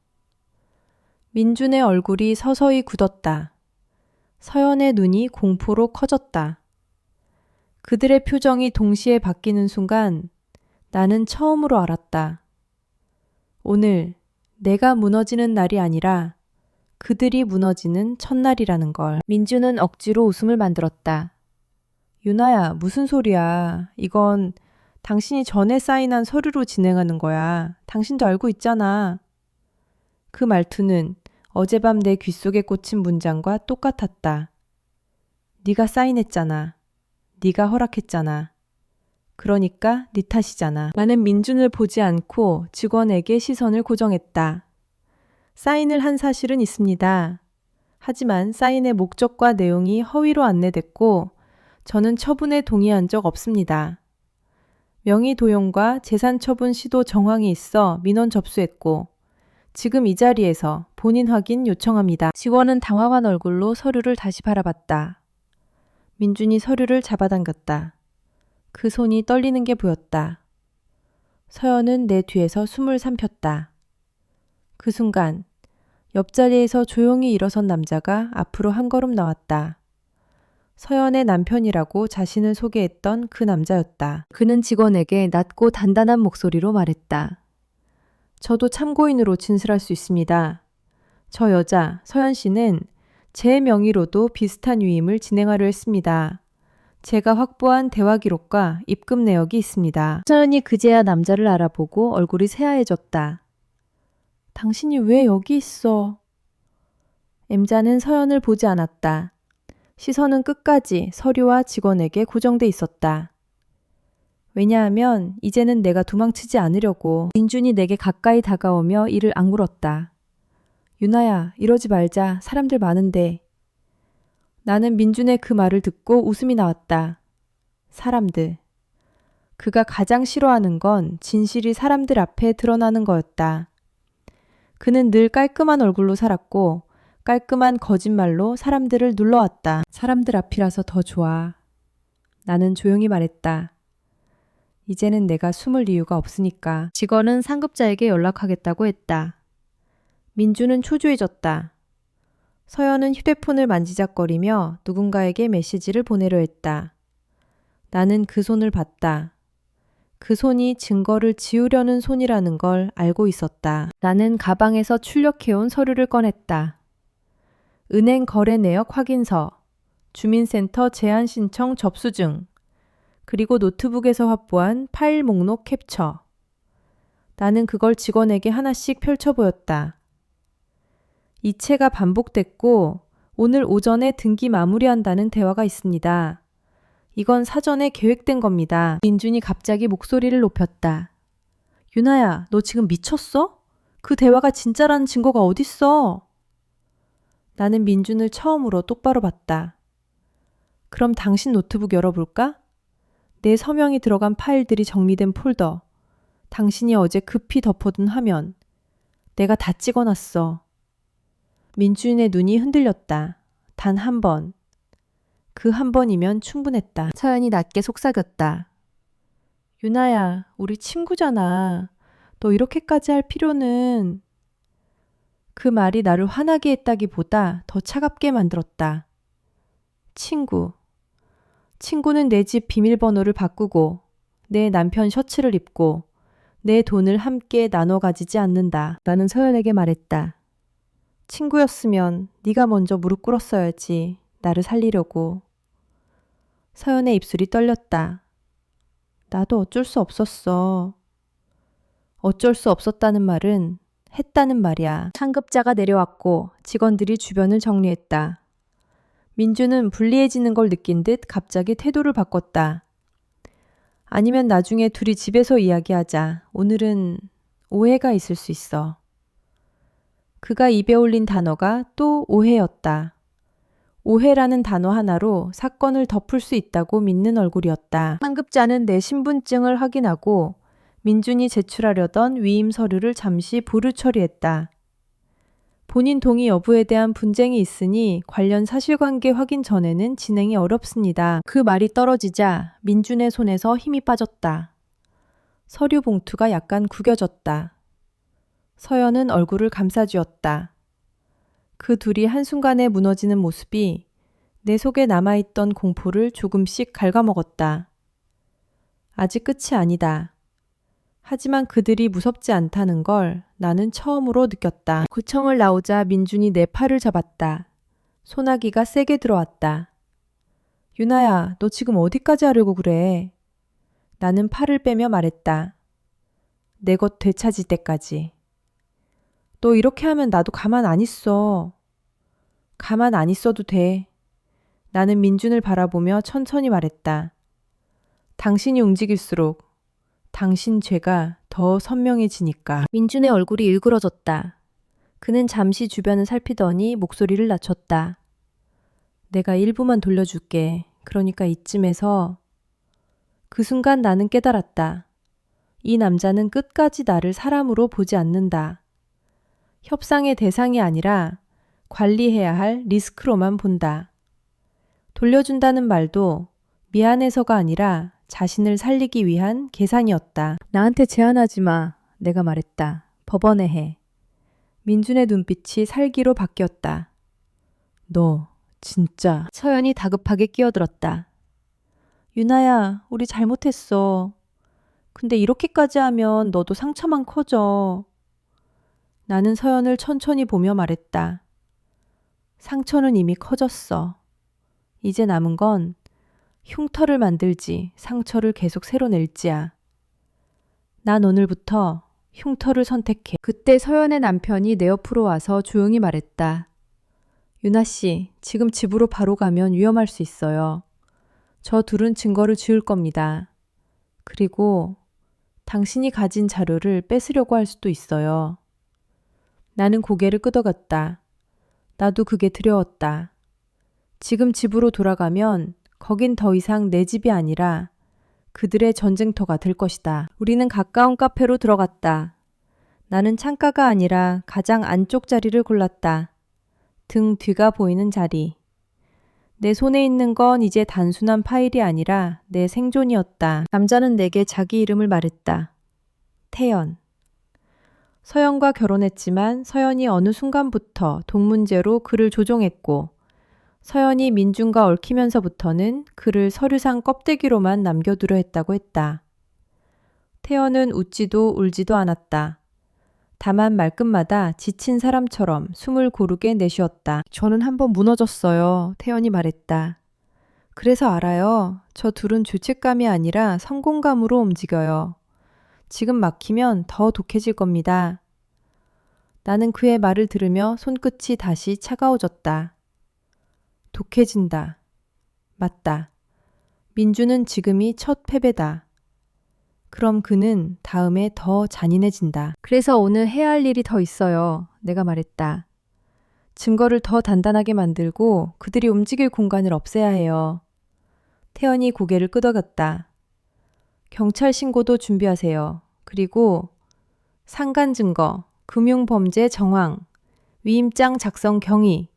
민준의 얼굴이 서서히 굳었다. 서연의 눈이 공포로 커졌다. 그들의 표정이 동시에 바뀌는 순간 나는 처음으로 알았다. 오늘 내가 무너지는 날이 아니라 그들이 무너지는 첫날이라는 걸. 민준은 억지로 웃음을 만들었다. 유나야, 무슨 소리야. 이건 당신이 전에 사인한 서류로 진행하는 거야. 당신도 알고 있잖아. 그 말투는 어젯밤 내 귓속에 꽂힌 문장과 똑같았다. 네가 사인했잖아. 네가 허락했잖아. 그러니까 네 탓이잖아. 나는 민준을 보지 않고 직원에게 시선을 고정했다. 사인을 한 사실은 있습니다. 하지만 사인의 목적과 내용이 허위로 안내됐고 저는 처분에 동의한 적 없습니다. 명의 도용과 재산 처분 시도 정황이 있어 민원 접수했고 지금 이 자리에서 본인 확인 요청합니다. 직원은 당황한 얼굴로 서류를 다시 바라봤다. 민준이 서류를 잡아당겼다. 그 손이 떨리는 게 보였다. 서연은 내 뒤에서 숨을 삼켰다. 그 순간 옆자리에서 조용히 일어선 남자가 앞으로 한 걸음 나왔다. 서연의 남편이라고 자신을 소개했던 그 남자였다. 그는 직원에게 낮고 단단한 목소리로 말했다. 저도 참고인으로 진술할 수 있습니다. 저 여자, 서연 씨는 제 명의로도 비슷한 위임을 진행하려 했습니다. 제가 확보한 대화 기록과 입금 내역이 있습니다. 서연이 그제야 남자를 알아보고 얼굴이 새하얘졌다. 당신이 왜 여기 있어? M자는 서연을 보지 않았다. 시선은 끝까지 서류와 직원에게 고정돼 있었다. 왜냐하면 이제는 내가 도망치지 않으려고. 민준이 내게 가까이 다가오며 이를 악물었다. 유나야, 이러지 말자. 사람들 많은데. 나는 민준의 그 말을 듣고 웃음이 나왔다. 사람들. 그가 가장 싫어하는 건 진실이 사람들 앞에 드러나는 거였다. 그는 늘 깔끔한 얼굴로 살았고 깔끔한 거짓말로 사람들을 눌러왔다. 사람들 앞이라서 더 좋아. 나는 조용히 말했다. 이제는 내가 숨을 이유가 없으니까. 직원은 상급자에게 연락하겠다고 했다. 민주는 초조해졌다. 서연은 휴대폰을 만지작거리며 누군가에게 메시지를 보내려 했다. 나는 그 손을 봤다. 그 손이 증거를 지우려는 손이라는 걸 알고 있었다. 나는 가방에서 출력해온 서류를 꺼냈다. 은행 거래 내역 확인서, 주민센터 제한 신청 접수증, 그리고 노트북에서 확보한 파일 목록 캡처. 나는 그걸 직원에게 하나씩 펼쳐 보였다. 이체가 반복됐고 오늘 오전에 등기 마무리한다는 대화가 있습니다. 이건 사전에 계획된 겁니다. 민준이 갑자기 목소리를 높였다. 유나야, 너 지금 미쳤어? 그 대화가 진짜라는 증거가 어딨어? 나는 민준을 처음으로 똑바로 봤다. 그럼 당신 노트북 열어볼까? 내 서명이 들어간 파일들이 정리된 폴더. 당신이 어제 급히 덮어둔 화면. 내가 다 찍어놨어. 민준의 눈이 흔들렸다. 단 한 번. 그 한 번이면 충분했다. 서연이 낮게 속삭였다. 유나야, 우리 친구잖아. 너 이렇게까지 할 필요는... 그 말이 나를 화나게 했다기보다 더 차갑게 만들었다. 친구. 친구는 내 집 비밀번호를 바꾸고 내 남편 셔츠를 입고 내 돈을 함께 나눠 가지지 않는다. 나는 서연에게 말했다. 친구였으면 네가 먼저 무릎 꿇었어야지. 나를 살리려고. 서연의 입술이 떨렸다. 나도 어쩔 수 없었어. 어쩔 수 없었다는 말은 했다는 말이야. 상급자가 내려왔고 직원들이 주변을 정리했다. 민주는 불리해지는 걸 느낀 듯 갑자기 태도를 바꿨다. 아니면 나중에 둘이 집에서 이야기하자. 오늘은 오해가 있을 수 있어. 그가 입에 올린 단어가 또 오해였다. 오해라는 단어 하나로 사건을 덮을 수 있다고 믿는 얼굴이었다. 상급자는 내 신분증을 확인하고 민준이 제출하려던 위임 서류를 잠시 보류 처리했다. 본인 동의 여부에 대한 분쟁이 있으니 관련 사실관계 확인 전에는 진행이 어렵습니다. 그 말이 떨어지자 민준의 손에서 힘이 빠졌다. 서류 봉투가 약간 구겨졌다. 서연은 얼굴을 감싸쥐었다. 그 둘이 한순간에 무너지는 모습이 내 속에 남아있던 공포를 조금씩 갉아먹었다. 아직 끝이 아니다. 하지만 그들이 무섭지 않다는 걸 나는 처음으로 느꼈다. 구청을 나오자 민준이 내 팔을 잡았다. 소나기가 세게 들어왔다. 유나야, 너 지금 어디까지 하려고 그래? 나는 팔을 빼며 말했다. 내 것 되찾을 때까지. 너 이렇게 하면 나도 가만 안 있어. 가만 안 있어도 돼. 나는 민준을 바라보며 천천히 말했다. 당신이 움직일수록 당신 죄가 더 선명해지니까. 민준의 얼굴이 일그러졌다. 그는 잠시 주변을 살피더니 목소리를 낮췄다. 내가 일부만 돌려줄게. 그러니까 이쯤에서. 그 순간 나는 깨달았다. 이 남자는 끝까지 나를 사람으로 보지 않는다. 협상의 대상이 아니라 관리해야 할 리스크로만 본다. 돌려준다는 말도 미안해서가 아니라 자신을 살리기 위한 계산이었다. 나한테 제안하지 마. 내가 말했다. 법원에 해. 민준의 눈빛이 살기로 바뀌었다. 너 진짜. 서연이 다급하게 끼어들었다. 유나야, 우리 잘못했어. 근데 이렇게까지 하면 너도 상처만 커져. 나는 서연을 천천히 보며 말했다. 상처는 이미 커졌어. 이제 남은 건 흉터를 만들지 상처를 계속 새로 낼지야. 난 오늘부터 흉터를 선택해. 그때 서연의 남편이 내 옆으로 와서 조용히 말했다. 유나 씨, 지금 집으로 바로 가면 위험할 수 있어요. 저 둘은 증거를 지울 겁니다. 그리고 당신이 가진 자료를 뺏으려고 할 수도 있어요. 나는 고개를 끄덕였다. 나도 그게 두려웠다. 지금 집으로 돌아가면 거긴 더 이상 내 집이 아니라 그들의 전쟁터가 될 것이다. 우리는 가까운 카페로 들어갔다. 나는 창가가 아니라 가장 안쪽 자리를 골랐다. 등 뒤가 보이는 자리. 내 손에 있는 건 이제 단순한 파일이 아니라 내 생존이었다. 남자는 내게 자기 이름을 말했다. 태연. 서연과 결혼했지만 서연이 어느 순간부터 돈 문제로 그를 조종했고 서연이 민준과 얽히면서부터는 그를 서류상 껍데기로만 남겨두려 했다고 했다. 태연은 웃지도 울지도 않았다. 다만 말끝마다 지친 사람처럼 숨을 고르게 내쉬었다. 저는 한번 무너졌어요. 태연이 말했다. 그래서 알아요. 저 둘은 죄책감이 아니라 성공감으로 움직여요. 지금 막히면 더 독해질 겁니다. 나는 그의 말을 들으며 손끝이 다시 차가워졌다. 독해진다. 맞다. 민주는 지금이 첫 패배다. 그럼 그는 다음에 더 잔인해진다. 그래서 오늘 해야 할 일이 더 있어요. 내가 말했다. 증거를 더 단단하게 만들고 그들이 움직일 공간을 없애야 해요. 태연이 고개를 끄덕였다. 경찰 신고도 준비하세요. 그리고 상간 증거, 금융범죄 정황, 위임장 작성 경위.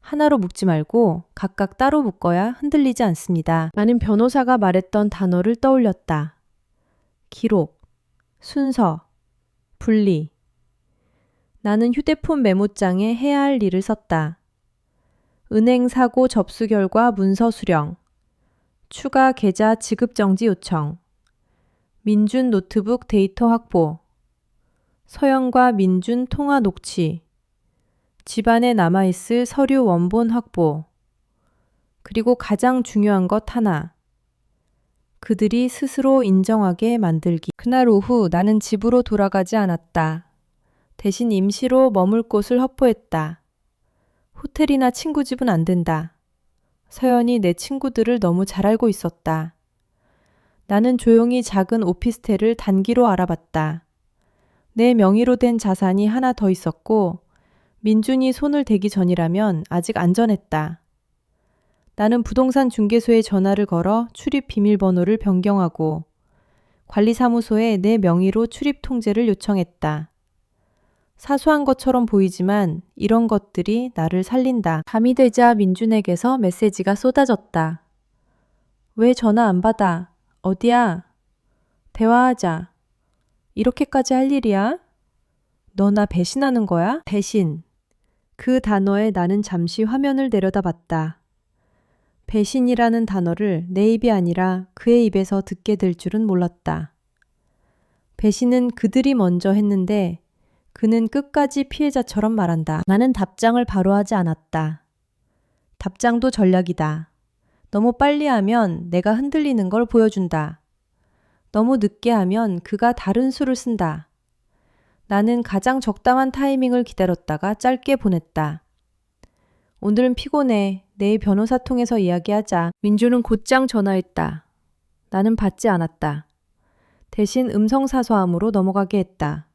하나로 묶지 말고 각각 따로 묶어야 흔들리지 않습니다. 나는 변호사가 말했던 단어를 떠올렸다. 기록, 순서, 분리. 나는 휴대폰 메모장에 해야 할 일을 썼다. 은행 사고 접수 결과 문서 수령, 추가 계좌 지급 정지 요청, 민준 노트북 데이터 확보, 서연과 민준 통화 녹취, 집안에 남아있을 서류 원본 확보, 그리고 가장 중요한 것 하나. 그들이 스스로 인정하게 만들기. 그날 오후 나는 집으로 돌아가지 않았다. 대신 임시로 머물 곳을 확보했다. 호텔이나 친구 집은 안 된다. 서연이 내 친구들을 너무 잘 알고 있었다. 나는 조용히 작은 오피스텔을 단기로 알아봤다. 내 명의로 된 자산이 하나 더 있었고 민준이 손을 대기 전이라면 아직 안전했다. 나는 부동산 중개소에 전화를 걸어 출입 비밀번호를 변경하고 관리사무소에 내 명의로 출입 통제를 요청했다. 사소한 것처럼 보이지만 이런 것들이 나를 살린다. 밤이 되자 민준에게서 메시지가 쏟아졌다. 왜 전화 안 받아? 어디야? 대화하자. 이렇게까지 할 일이야? 너 나 배신하는 거야? 배신. 그 단어에 나는 잠시 화면을 내려다봤다. 배신이라는 단어를 내 입이 아니라 그의 입에서 듣게 될 줄은 몰랐다. 배신은 그들이 먼저 했는데 그는 끝까지 피해자처럼 말한다. 나는 답장을 바로 하지 않았다. 답장도 전략이다. 너무 빨리 하면 내가 흔들리는 걸 보여준다. 너무 늦게 하면 그가 다른 수를 쓴다. 나는 가장 적당한 타이밍을 기다렸다가 짧게 보냈다. 오늘은 피곤해. 내일 변호사 통해서 이야기하자. 민주는 곧장 전화했다. 나는 받지 않았다. 대신 음성사서함으로 넘어가게 했다.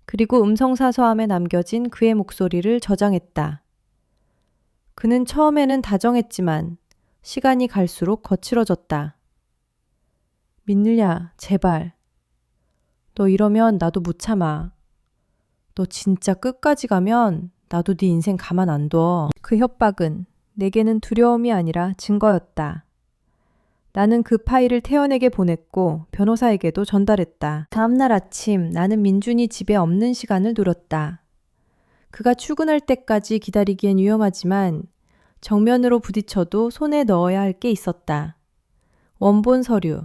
그리고 음성사서함에 남겨진 그의 목소리를 저장했다. 그는 처음에는 다정했지만 시간이 갈수록 거칠어졌다. 민느냐, 제발. 너 이러면 나도 못 참아. 너 진짜 끝까지 가면 나도 네 인생 가만 안 둬. 그 협박은 내게는 두려움이 아니라 증거였다. 나는 그 파일을 태연에게 보냈고 변호사에게도 전달했다. 다음날 아침 나는 민준이 집에 없는 시간을 노렸다. 그가 출근할 때까지 기다리기엔 위험하지만 정면으로 부딪혀도 손에 넣어야 할 게 있었다. 원본 서류,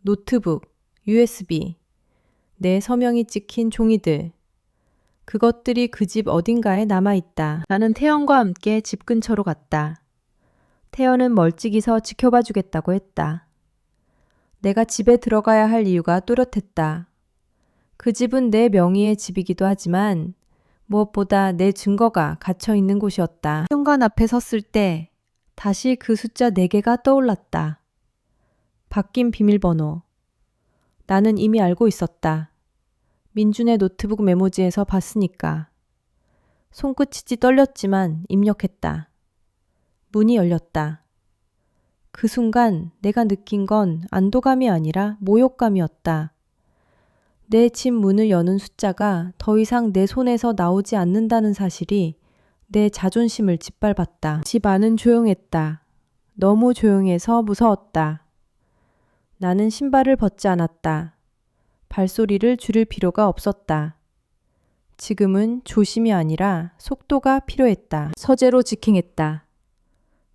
노트북, USB, 내 서명이 찍힌 종이들. 그것들이 그 집 어딘가에 남아있다. 나는 태연과 함께 집 근처로 갔다. 태연은 멀찍이 서 지켜봐 주겠다고 했다. 내가 집에 들어가야 할 이유가 또렷했다. 그 집은 내 명의의 집이기도 하지만 무엇보다 내 증거가 갇혀 있는 곳이었다. 현관 앞에 섰을 때 다시 그 숫자 4개가 떠올랐다. 바뀐 비밀번호. 나는 이미 알고 있었다. 민준의 노트북 메모지에서 봤으니까. 손끝이 떨렸지만 입력했다. 문이 열렸다. 그 순간 내가 느낀 건 안도감이 아니라 모욕감이었다. 내 집 문을 여는 숫자가 더 이상 내 손에서 나오지 않는다는 사실이 내 자존심을 짓밟았다. 집 안은 조용했다. 너무 조용해서 무서웠다. 나는 신발을 벗지 않았다. 발소리를 줄일 필요가 없었다. 지금은 조심이 아니라 속도가 필요했다. 서재로 직행했다.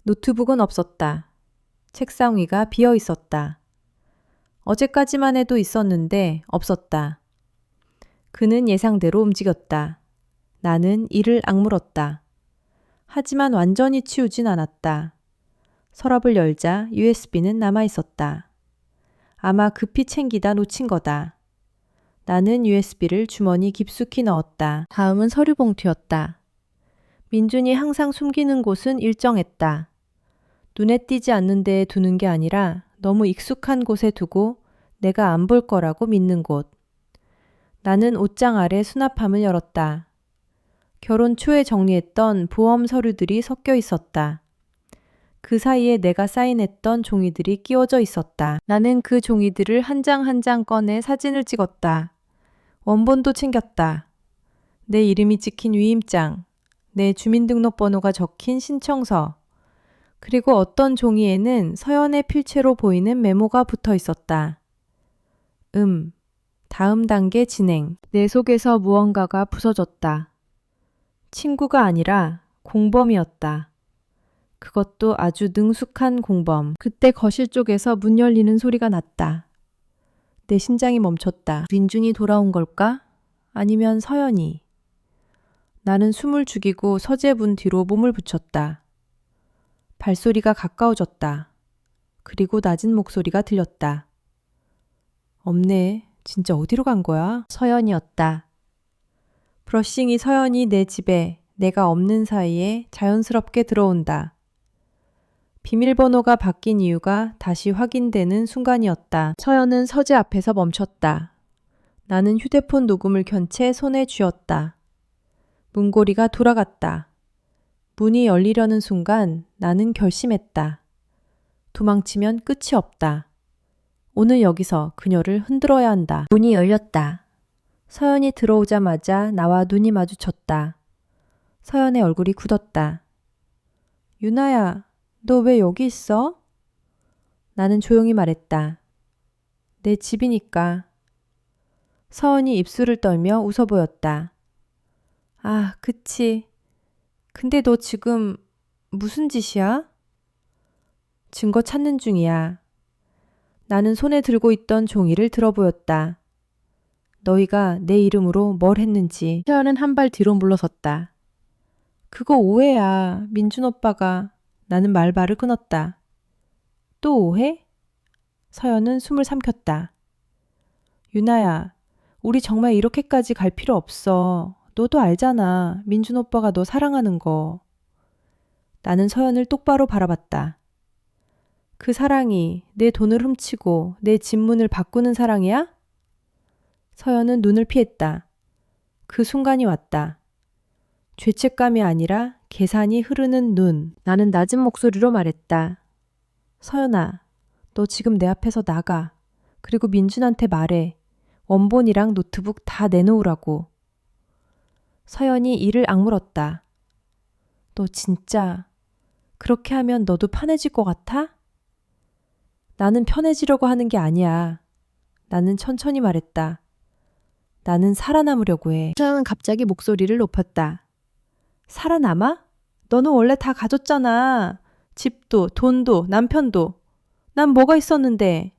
노트북은 없었다. 책상 위가 비어 있었다. 어제까지만 해도 있었는데 없었다. 그는 예상대로 움직였다. 나는 이를 악물었다. 하지만 완전히 치우진 않았다. 서랍을 열자 USB는 남아있었다. 아마 급히 챙기다 놓친 거다. 나는 USB를 주머니 깊숙이 넣었다. 다음은 서류 봉투였다. 민준이 항상 숨기는 곳은 일정했다. 눈에 띄지 않는 데에 두는 게 아니라 너무 익숙한 곳에 두고 내가 안 볼 거라고 믿는 곳. 나는 옷장 아래 수납함을 열었다. 결혼 초에 정리했던 보험 서류들이 섞여 있었다. 그 사이에 내가 사인했던 종이들이 끼워져 있었다. 나는 그 종이들을 한 장 한 장 꺼내 사진을 찍었다. 원본도 챙겼다. 내 이름이 찍힌 위임장, 내 주민등록번호가 적힌 신청서, 그리고 어떤 종이에는 서연의 필체로 보이는 메모가 붙어 있었다. 다음 단계 진행. 내 속에서 무언가가 부서졌다. 친구가 아니라 공범이었다. 그것도 아주 능숙한 공범. 그때 거실 쪽에서 문 열리는 소리가 났다. 내 심장이 멈췄다. 민준이 돌아온 걸까? 아니면 서연이? 나는 숨을 죽이고 서재 문 뒤로 몸을 붙였다. 발소리가 가까워졌다. 그리고 낮은 목소리가 들렸다. 없네. 진짜 어디로 간 거야? 서연이었다. 브러싱이 서연이 내 집에 내가 없는 사이에 자연스럽게 들어온다. 비밀번호가 바뀐 이유가 다시 확인되는 순간이었다. 서연은 서재 앞에서 멈췄다. 나는 휴대폰 녹음을 켠 채 손에 쥐었다. 문고리가 돌아갔다. 문이 열리려는 순간 나는 결심했다. 도망치면 끝이 없다. 오늘 여기서 그녀를 흔들어야 한다. 문이 열렸다. 서연이 들어오자마자 나와 눈이 마주쳤다. 서연의 얼굴이 굳었다. 유나야, 너 왜 여기 있어? 나는 조용히 말했다. 내 집이니까. 서연이 입술을 떨며 웃어 보였다. 아, 그치. 근데 너 지금 무슨 짓이야? 증거 찾는 중이야. 나는 손에 들고 있던 종이를 들어보였다. 너희가 내 이름으로 뭘 했는지. 서연은 한 발 뒤로 물러섰다. 그거 오해야. 민준 오빠가. 나는 말발을 끊었다. 또 오해? 서연은 숨을 삼켰다. 유나야, 우리 정말 이렇게까지 갈 필요 없어. 너도 알잖아. 민준 오빠가 너 사랑하는 거. 나는 서연을 똑바로 바라봤다. 그 사랑이 내 돈을 훔치고 내 집문을 바꾸는 사랑이야? 서연은 눈을 피했다. 그 순간이 왔다. 죄책감이 아니라 계산이 흐르는 눈. 나는 낮은 목소리로 말했다. 서연아, 너 지금 내 앞에서 나가. 그리고 민준한테 말해. 원본이랑 노트북 다 내놓으라고. 서연이 이를 악물었다. 너 진짜 그렇게 하면 너도 편해질 것 같아? 나는 편해지려고 하는 게 아니야. 나는 천천히 말했다. 나는 살아남으려고 해. 서연은 갑자기 목소리를 높였다. 살아남아? 너는 원래 다 가졌잖아. 집도, 돈도, 남편도. 난 뭐가 있었는데.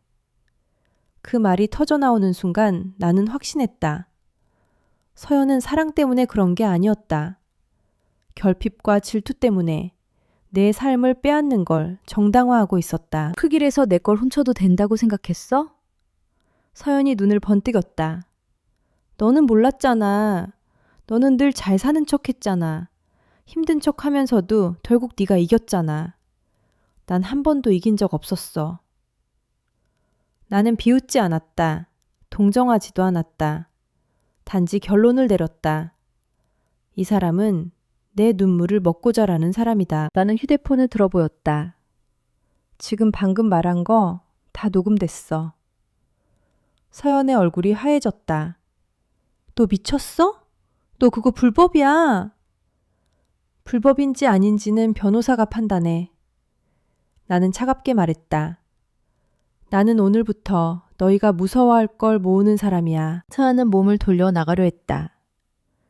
그 말이 터져나오는 순간 나는 확신했다. 서연은 사랑 때문에 그런 게 아니었다. 결핍과 질투 때문에 내 삶을 빼앗는 걸 정당화하고 있었다. 그 길에서 내 걸 훔쳐도 된다고 생각했어? 서연이 눈을 번뜩였다. 너는 몰랐잖아. 너는 늘 잘 사는 척 했잖아. 힘든 척 하면서도 결국 네가 이겼잖아. 난 한 번도 이긴 적 없었어. 나는 비웃지 않았다. 동정하지도 않았다. 단지 결론을 내렸다. 이 사람은 내 눈물을 먹고 자라는 사람이다. 나는 휴대폰을 들어보였다. 지금 방금 말한 거 다 녹음됐어. 서연의 얼굴이 하얘졌다. 너 미쳤어? 너 그거 불법이야. 불법인지 아닌지는 변호사가 판단해. 나는 차갑게 말했다. 나는 오늘부터 너희가 무서워할 걸 모으는 사람이야. 서연은 몸을 돌려 나가려 했다.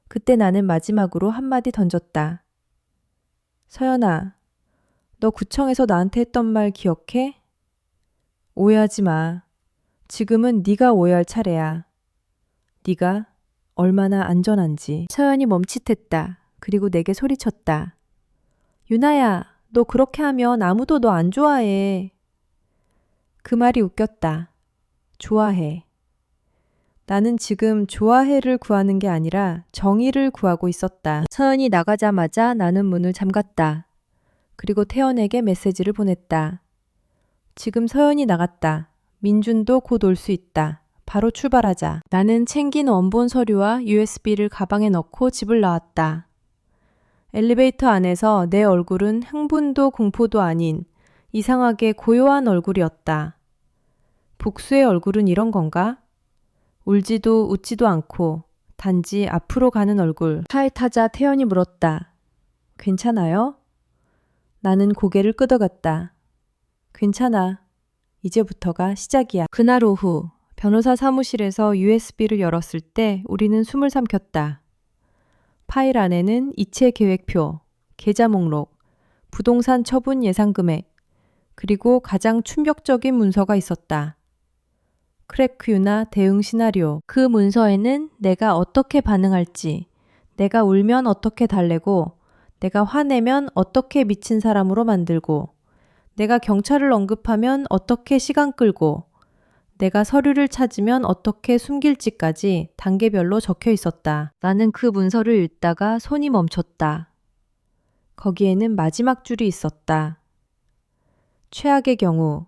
그때 나는 마지막으로 한마디 던졌다. 서연아, 너 구청에서 나한테 했던 말 기억해? 오해하지 마. 지금은 네가 오해할 차례야. 네가 얼마나 안전한지. 서연이 멈칫했다. 그리고 내게 소리쳤다. 유나야, 너 그렇게 하면 아무도 너 안 좋아해. 그 말이 웃겼다. 좋아해. 나는 지금 좋아해를 구하는 게 아니라 정의를 구하고 있었다. 서연이 나가자마자 나는 문을 잠갔다. 그리고 태연에게 메시지를 보냈다. 지금 서연이 나갔다. 민준도 곧 올 수 있다. 바로 출발하자. 나는 챙긴 원본 서류와 USB를 가방에 넣고 집을 나왔다. 엘리베이터 안에서 내 얼굴은 흥분도 공포도 아닌 이상하게 고요한 얼굴이었다. 복수의 얼굴은 이런 건가? 울지도 웃지도 않고 단지 앞으로 가는 얼굴. 차에 타자 태연이 물었다. 괜찮아요? 나는 고개를 끄덕였다. 괜찮아. 이제부터가 시작이야. 그날 오후 변호사 사무실에서 USB를 열었을 때 우리는 숨을 삼켰다. 파일 안에는 이체 계획표, 계좌 목록, 부동산 처분 예상 금액, 그리고 가장 충격적인 문서가 있었다. 크래크 유나 대응 시나리오. 그 문서에는 내가 어떻게 반응할지, 내가 울면 어떻게 달래고, 내가 화내면 어떻게 미친 사람으로 만들고, 내가 경찰을 언급하면 어떻게 시간 끌고, 내가 서류를 찾으면 어떻게 숨길지까지 단계별로 적혀 있었다. 나는 그 문서를 읽다가 손이 멈췄다. 거기에는 마지막 줄이 있었다. 최악의 경우,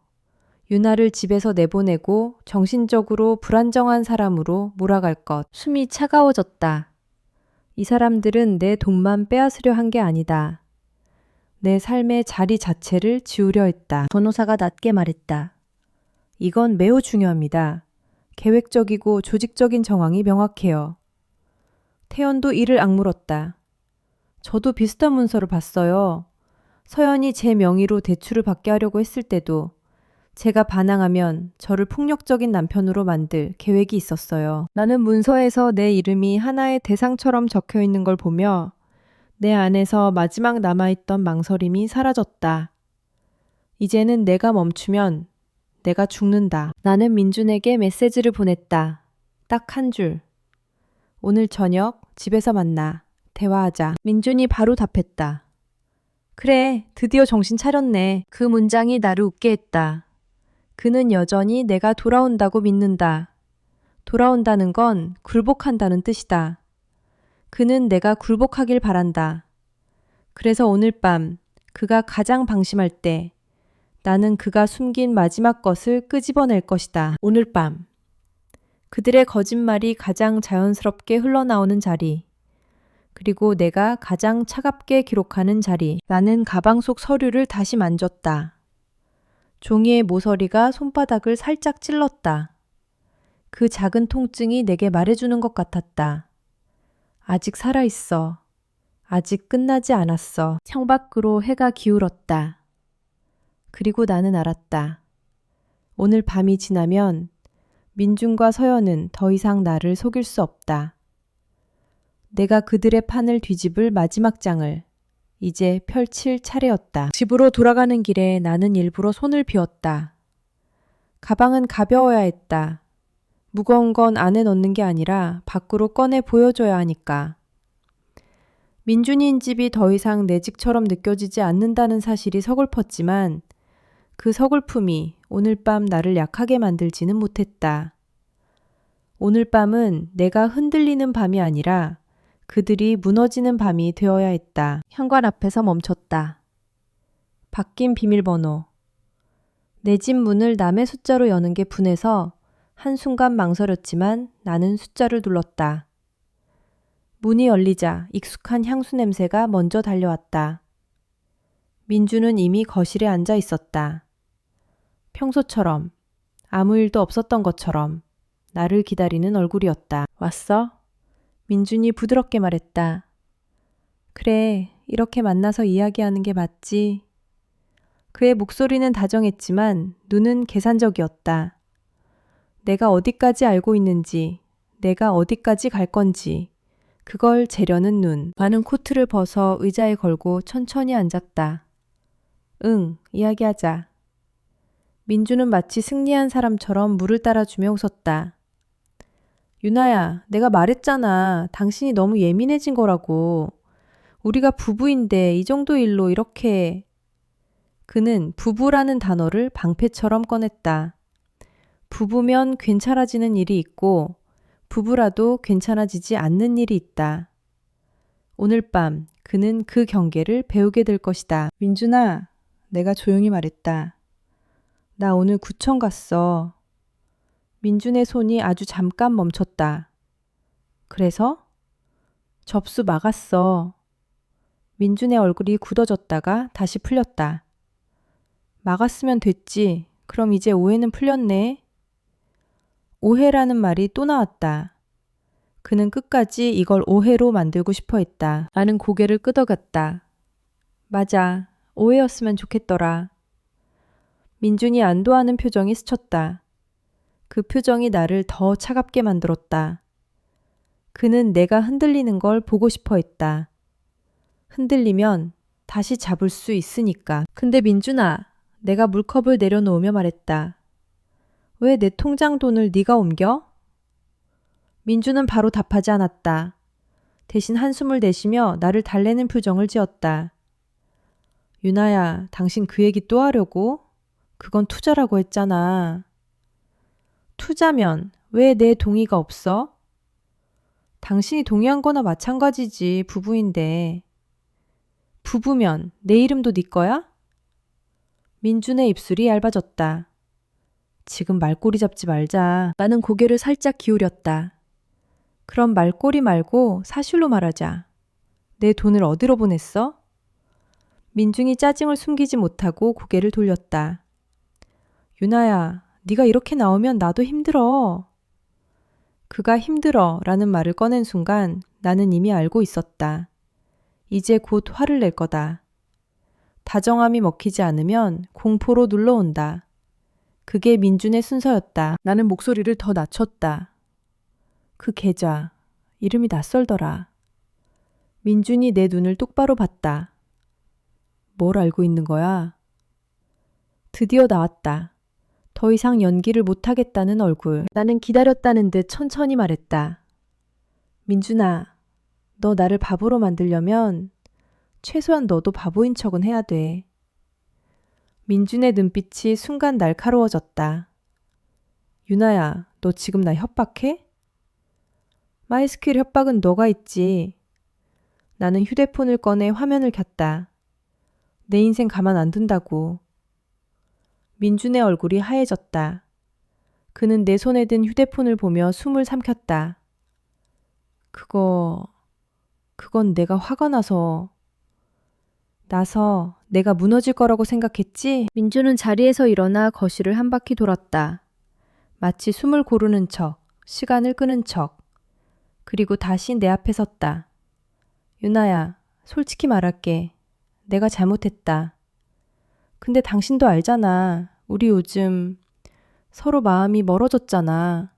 유나를 집에서 내보내고 정신적으로 불안정한 사람으로 몰아갈 것. 숨이 차가워졌다. 이 사람들은 내 돈만 빼앗으려 한 게 아니다. 내 삶의 자리 자체를 지우려 했다. 변호사가 낮게 말했다. 이건 매우 중요합니다. 계획적이고 조직적인 정황이 명확해요. 태연도 이를 악물었다. 저도 비슷한 문서를 봤어요. 서연이 제 명의로 대출을 받게 하려고 했을 때도 제가 반항하면 저를 폭력적인 남편으로 만들 계획이 있었어요. 나는 문서에서 내 이름이 하나의 대상처럼 적혀 있는 걸 보며 내 안에서 마지막 남아있던 망설임이 사라졌다. 이제는 내가 멈추면 내가 죽는다. 나는 민준에게 메시지를 보냈다. 딱 한 줄. 오늘 저녁 집에서 만나. 대화하자. 민준이 바로 답했다. 그래, 드디어 정신 차렸네. 그 문장이 나를 웃게 했다. 그는 여전히 내가 돌아온다고 믿는다. 돌아온다는 건 굴복한다는 뜻이다. 그는 내가 굴복하길 바란다. 그래서 오늘 밤 그가 가장 방심할 때 나는 그가 숨긴 마지막 것을 끄집어낼 것이다. 오늘 밤 그들의 거짓말이 가장 자연스럽게 흘러나오는 자리, 그리고 내가 가장 차갑게 기록하는 자리. 나는 가방 속 서류를 다시 만졌다. 종이의 모서리가 손바닥을 살짝 찔렀다. 그 작은 통증이 내게 말해주는 것 같았다. 아직 살아있어. 아직 끝나지 않았어. 창밖으로 해가 기울었다. 그리고 나는 알았다. 오늘 밤이 지나면 민준과 서연은 더 이상 나를 속일 수 없다. 내가 그들의 판을 뒤집을 마지막 장을 이제 펼칠 차례였다. 집으로 돌아가는 길에 나는 일부러 손을 비웠다. 가방은 가벼워야 했다. 무거운 건 안에 넣는 게 아니라 밖으로 꺼내 보여줘야 하니까. 민준이인 집이 더 이상 내 집처럼 느껴지지 않는다는 사실이 서글펐지만 그 서글픔이 오늘 밤 나를 약하게 만들지는 못했다. 오늘 밤은 내가 흔들리는 밤이 아니라 그들이 무너지는 밤이 되어야 했다. 현관 앞에서 멈췄다. 바뀐 비밀번호. 내 집 문을 남의 숫자로 여는 게 분해서 한순간 망설였지만 나는 숫자를 눌렀다. 문이 열리자 익숙한 향수 냄새가 먼저 달려왔다. 민주는 이미 거실에 앉아 있었다. 평소처럼 아무 일도 없었던 것처럼 나를 기다리는 얼굴이었다. 왔어? 민준이 부드럽게 말했다. 그래, 이렇게 만나서 이야기하는 게 맞지. 그의 목소리는 다정했지만 눈은 계산적이었다. 내가 어디까지 알고 있는지, 내가 어디까지 갈 건지, 그걸 재려는 눈. 나는 코트를 벗어 의자에 걸고 천천히 앉았다. 응, 이야기하자. 민주는 마치 승리한 사람처럼 물을 따라주며 웃었다. 유나야, 내가 말했잖아. 당신이 너무 예민해진 거라고. 우리가 부부인데 이 정도 일로 이렇게. 그는 부부라는 단어를 방패처럼 꺼냈다. 부부면 괜찮아지는 일이 있고 부부라도 괜찮아지지 않는 일이 있다. 오늘 밤 그는 그 경계를 배우게 될 것이다. 민준아, 내가 조용히 말했다. 나 오늘 구청 갔어. 민준의 손이 아주 잠깐 멈췄다. 그래서? 접수 막았어. 민준의 얼굴이 굳어졌다가 다시 풀렸다. 막았으면 됐지. 그럼 이제 오해는 풀렸네. 오해라는 말이 또 나왔다. 그는 끝까지 이걸 오해로 만들고 싶어 했다. 나는 고개를 끄덕였다. 맞아. 오해였으면 좋겠더라. 민준이 안도하는 표정이 스쳤다. 그 표정이 나를 더 차갑게 만들었다. 그는 내가 흔들리는 걸 보고 싶어 했다. 흔들리면 다시 잡을 수 있으니까. 근데 민준아, 내가 물컵을 내려놓으며 말했다. 왜 내 통장 돈을 네가 옮겨? 민주는 바로 답하지 않았다. 대신 한숨을 내쉬며 나를 달래는 표정을 지었다. 유나야, 당신 그 얘기 또 하려고? 그건 투자라고 했잖아. 투자면 왜 내 동의가 없어? 당신이 동의한 거나 마찬가지지, 부부인데. 부부면 내 이름도 네 거야? 민준의 입술이 얇아졌다. 지금 말꼬리 잡지 말자. 나는 고개를 살짝 기울였다. 그럼 말꼬리 말고 사실로 말하자. 내 돈을 어디로 보냈어? 민중이 짜증을 숨기지 못하고 고개를 돌렸다. 유나야, 네가 이렇게 나오면 나도 힘들어. 그가 힘들어 라는 말을 꺼낸 순간 나는 이미 알고 있었다. 이제 곧 화를 낼 거다. 다정함이 먹히지 않으면 공포로 눌러온다. 그게 민준의 순서였다. 나는 목소리를 더 낮췄다. 그 계좌, 이름이 낯설더라. 민준이 내 눈을 똑바로 봤다. 뭘 알고 있는 거야? 드디어 나왔다. 더 이상 연기를 못하겠다는 얼굴. 나는 기다렸다는 듯 천천히 말했다. 민준아, 너 나를 바보로 만들려면 최소한 너도 바보인 척은 해야 돼. 민준의 눈빛이 순간 날카로워졌다. 유나야, 너 지금 나 협박해? 마이스킬 협박은 너가 있지. 나는 휴대폰을 꺼내 화면을 켰다. 내 인생 가만 안 둔다고. 민준의 얼굴이 하얘졌다. 그는 내 손에 든 휴대폰을 보며 숨을 삼켰다. 그건 내가 화가 나서 내가 무너질 거라고 생각했지? 민주는 자리에서 일어나 거실을 한 바퀴 돌았다. 마치 숨을 고르는 척, 시간을 끄는 척. 그리고 다시 내 앞에 섰다. 유나야, 솔직히 말할게. 내가 잘못했다. 근데 당신도 알잖아. 우리 요즘 서로 마음이 멀어졌잖아.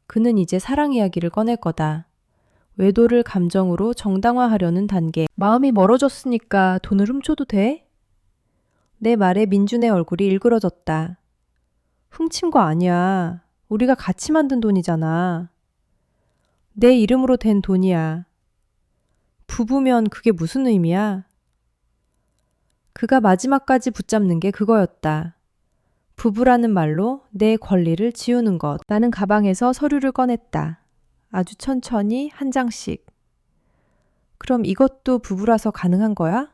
그는 이제 사랑 이야기를 꺼낼 거다. 외도를 감정으로 정당화하려는 단계. 마음이 멀어졌으니까 돈을 훔쳐도 돼? 내 말에 민준의 얼굴이 일그러졌다. 훔친 거 아니야. 우리가 같이 만든 돈이잖아. 내 이름으로 된 돈이야. 부부면 그게 무슨 의미야? 그가 마지막까지 붙잡는 게 그거였다. 부부라는 말로 내 권리를 지우는 것. 나는 가방에서 서류를 꺼냈다. 아주 천천히 한 장씩. 그럼 이것도 부부라서 가능한 거야?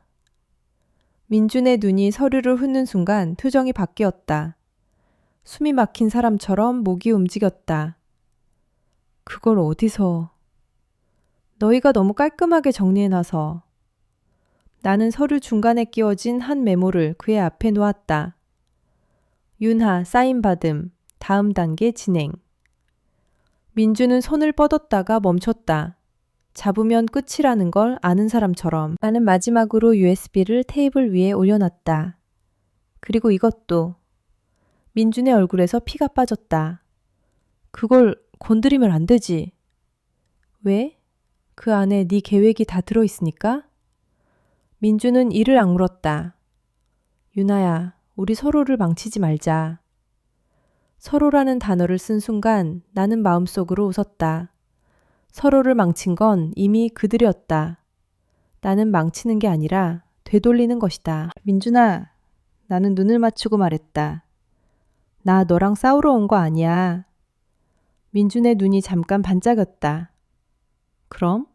민준의 눈이 서류를 훑는 순간 표정이 바뀌었다. 숨이 막힌 사람처럼 목이 움직였다. 그걸 어디서? 너희가 너무 깔끔하게 정리해놔서. 나는 서류 중간에 끼워진 한 메모를 그의 앞에 놓았다. 윤하, 사인받음. 다음 단계 진행. 민주는 손을 뻗었다가 멈췄다. 잡으면 끝이라는 걸 아는 사람처럼. 나는 마지막으로 USB를 테이블 위에 올려놨다. 그리고 이것도. 민준의 얼굴에서 피가 빠졌다. 그걸 건드리면 안 되지. 왜? 그 안에 네 계획이 다 들어있으니까? 민준은 이를 악물었다. 유나야, 우리 서로를 망치지 말자. 서로라는 단어를 쓴 순간 나는 마음속으로 웃었다. 서로를 망친 건 이미 그들이었다. 나는 망치는 게 아니라 되돌리는 것이다. 민준아, 나는 눈을 맞추고 말했다. 나 너랑 싸우러 온 거 아니야. 민준의 눈이 잠깐 반짝였다. 그럼?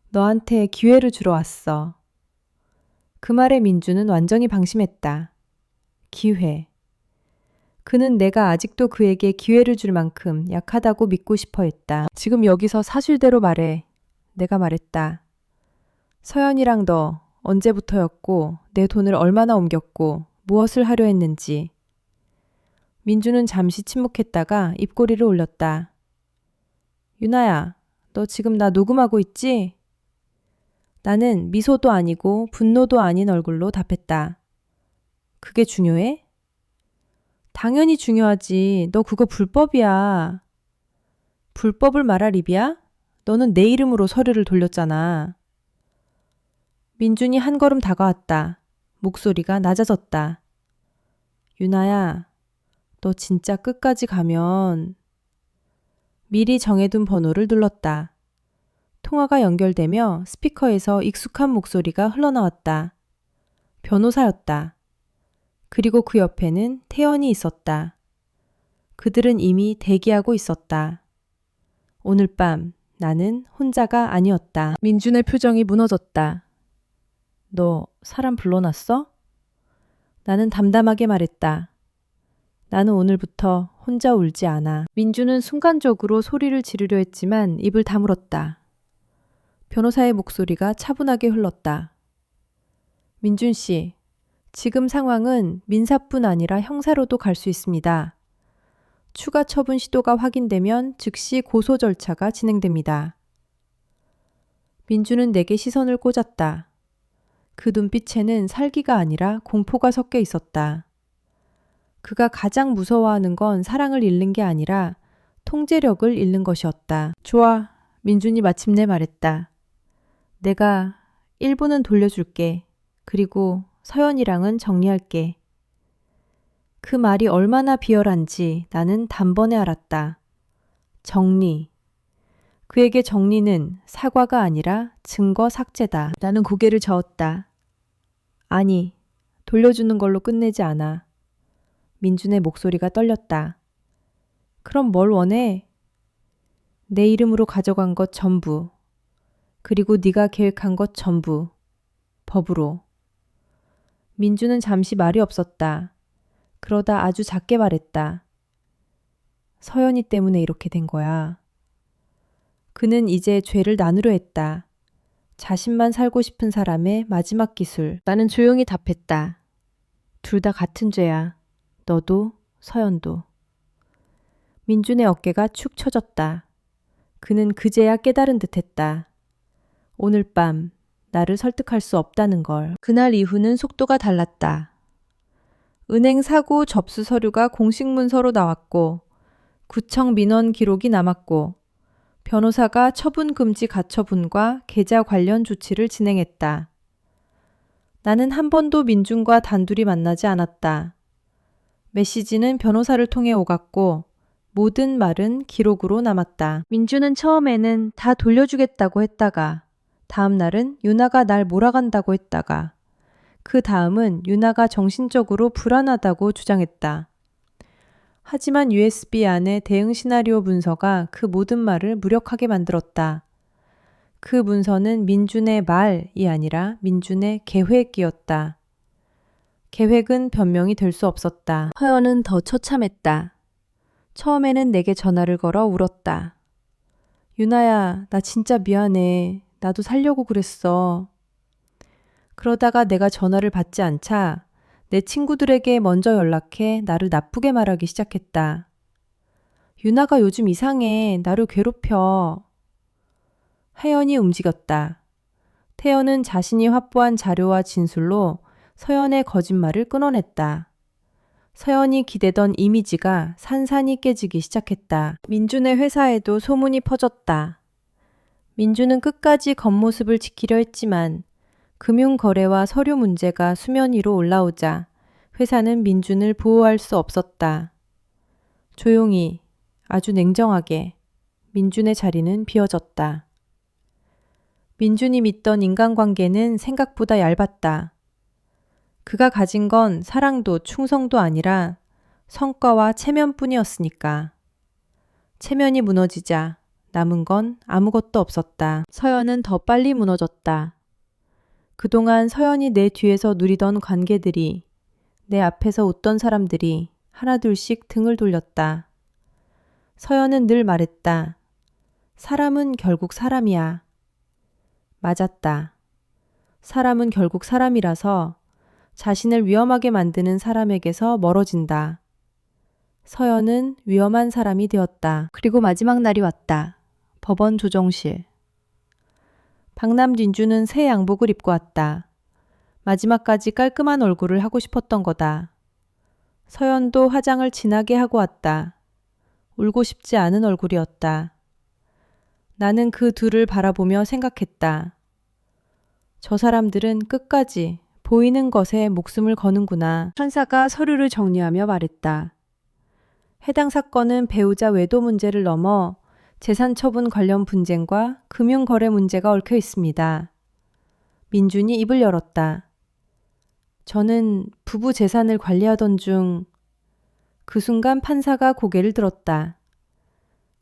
너한테 기회를 주러 왔어. 그 말에 민준은 완전히 방심했다. 기회. 그는 내가 아직도 그에게 기회를 줄 만큼 약하다고 믿고 싶어 했다. 지금 여기서 사실대로 말해. 내가 말했다. 서연이랑 너 언제부터였고 내 돈을 얼마나 옮겼고 무엇을 하려 했는지. 민준은 잠시 침묵했다가 입꼬리를 올렸다. 유나야, 너 지금 나 녹음하고 있지? 나는 미소도 아니고 분노도 아닌 얼굴로 답했다. 그게 중요해? 당연히 중요하지. 너 그거 불법이야. 불법을 말할 입이야? 너는 내 이름으로 서류를 돌렸잖아. 민준이 한 걸음 다가왔다. 목소리가 낮아졌다. 유나야, 너 진짜 끝까지 가면... 미리 정해둔 번호를 눌렀다. 통화가 연결되며 스피커에서 익숙한 목소리가 흘러나왔다. 변호사였다. 그리고 그 옆에는 태연이 있었다. 그들은 이미 대기하고 있었다. 오늘 밤 나는 혼자가 아니었다. 민준의 표정이 무너졌다. 너 사람 불러놨어? 나는 담담하게 말했다. 나는 오늘부터 혼자 울지 않아. 민준은 순간적으로 소리를 지르려 했지만 입을 다물었다. 변호사의 목소리가 차분하게 흘렀다. 민준 씨, 지금 상황은 민사뿐 아니라 형사로도 갈 수 있습니다. 추가 처분 시도가 확인되면 즉시 고소 절차가 진행됩니다. 민준은 내게 시선을 꽂았다. 그 눈빛에는 살기가 아니라 공포가 섞여 있었다. 그가 가장 무서워하는 건 사랑을 잃는 게 아니라 통제력을 잃는 것이었다. 좋아, 민준이 마침내 말했다. 내가 1분은 돌려줄게. 그리고 서연이랑은 정리할게. 그 말이 얼마나 비열한지 나는 단번에 알았다. 정리. 그에게 정리는 사과가 아니라 증거 삭제다. 나는 고개를 저었다. 아니, 돌려주는 걸로 끝내지 않아. 민준의 목소리가 떨렸다. 그럼 뭘 원해? 내 이름으로 가져간 것 전부. 그리고 네가 계획한 것 전부. 법으로. 민준은 잠시 말이 없었다. 그러다 아주 작게 말했다. 서연이 때문에 이렇게 된 거야. 그는 이제 죄를 나누려 했다. 자신만 살고 싶은 사람의 마지막 기술. 나는 조용히 답했다. 둘 다 같은 죄야. 너도 서연도. 민준의 어깨가 축 처졌다. 그는 그제야 깨달은 듯했다. 오늘 밤 나를 설득할 수 없다는 걸. 그날 이후는 속도가 달랐다. 은행 사고 접수 서류가 공식 문서로 나왔고 구청 민원 기록이 남았고 변호사가 처분 금지 가처분과 계좌 관련 조치를 진행했다. 나는 한 번도 민준과 단둘이 만나지 않았다. 메시지는 변호사를 통해 오갔고 모든 말은 기록으로 남았다. 민주는 처음에는 다 돌려주겠다고 했다가 다음 날은 유나가 날 몰아간다고 했다가 그 다음은 유나가 정신적으로 불안하다고 주장했다. 하지만 USB 안의 대응 시나리오 문서가 그 모든 말을 무력하게 만들었다. 그 문서는 민준의 말이 아니라 민준의 계획이었다. 계획은 변명이 될 수 없었다. 서연은 더 처참했다. 처음에는 내게 전화를 걸어 울었다. 유나야, 나 진짜 미안해. 나도 살려고 그랬어. 그러다가 내가 전화를 받지 않자 내 친구들에게 먼저 연락해 나를 나쁘게 말하기 시작했다. 유나가 요즘 이상해. 나를 괴롭혀. 하연이 움직였다. 태연은 자신이 확보한 자료와 진술로 서연의 거짓말을 끊어냈다. 서연이 기대던 이미지가 산산이 깨지기 시작했다. 민준의 회사에도 소문이 퍼졌다. 민준은 끝까지 겉모습을 지키려 했지만 금융거래와 서류 문제가 수면 위로 올라오자 회사는 민준을 보호할 수 없었다. 조용히, 아주 냉정하게 민준의 자리는 비어졌다. 민준이 믿던 인간관계는 생각보다 얇았다. 그가 가진 건 사랑도 충성도 아니라 성과와 체면뿐이었으니까. 체면이 무너지자 남은 건 아무것도 없었다. 서연은 더 빨리 무너졌다. 그동안 서연이 내 뒤에서 누리던 관계들이, 내 앞에서 웃던 사람들이 하나둘씩 등을 돌렸다. 서연은 늘 말했다. 사람은 결국 사람이야. 맞았다. 사람은 결국 사람이라서 자신을 위험하게 만드는 사람에게서 멀어진다. 서연은 위험한 사람이 되었다. 그리고 마지막 날이 왔다. 법원 조정실. 박남 진주는 새 양복을 입고 왔다. 마지막까지 깔끔한 얼굴을 하고 싶었던 거다. 서연도 화장을 진하게 하고 왔다. 울고 싶지 않은 얼굴이었다. 나는 그 둘을 바라보며 생각했다. 저 사람들은 끝까지 보이는 것에 목숨을 거는구나. 판사가 서류를 정리하며 말했다. 해당 사건은 배우자 외도 문제를 넘어 재산 처분 관련 분쟁과 금융거래 문제가 얽혀 있습니다. 민준이 입을 열었다. 저는 부부 재산을 관리하던 중 그 순간 판사가 고개를 들었다.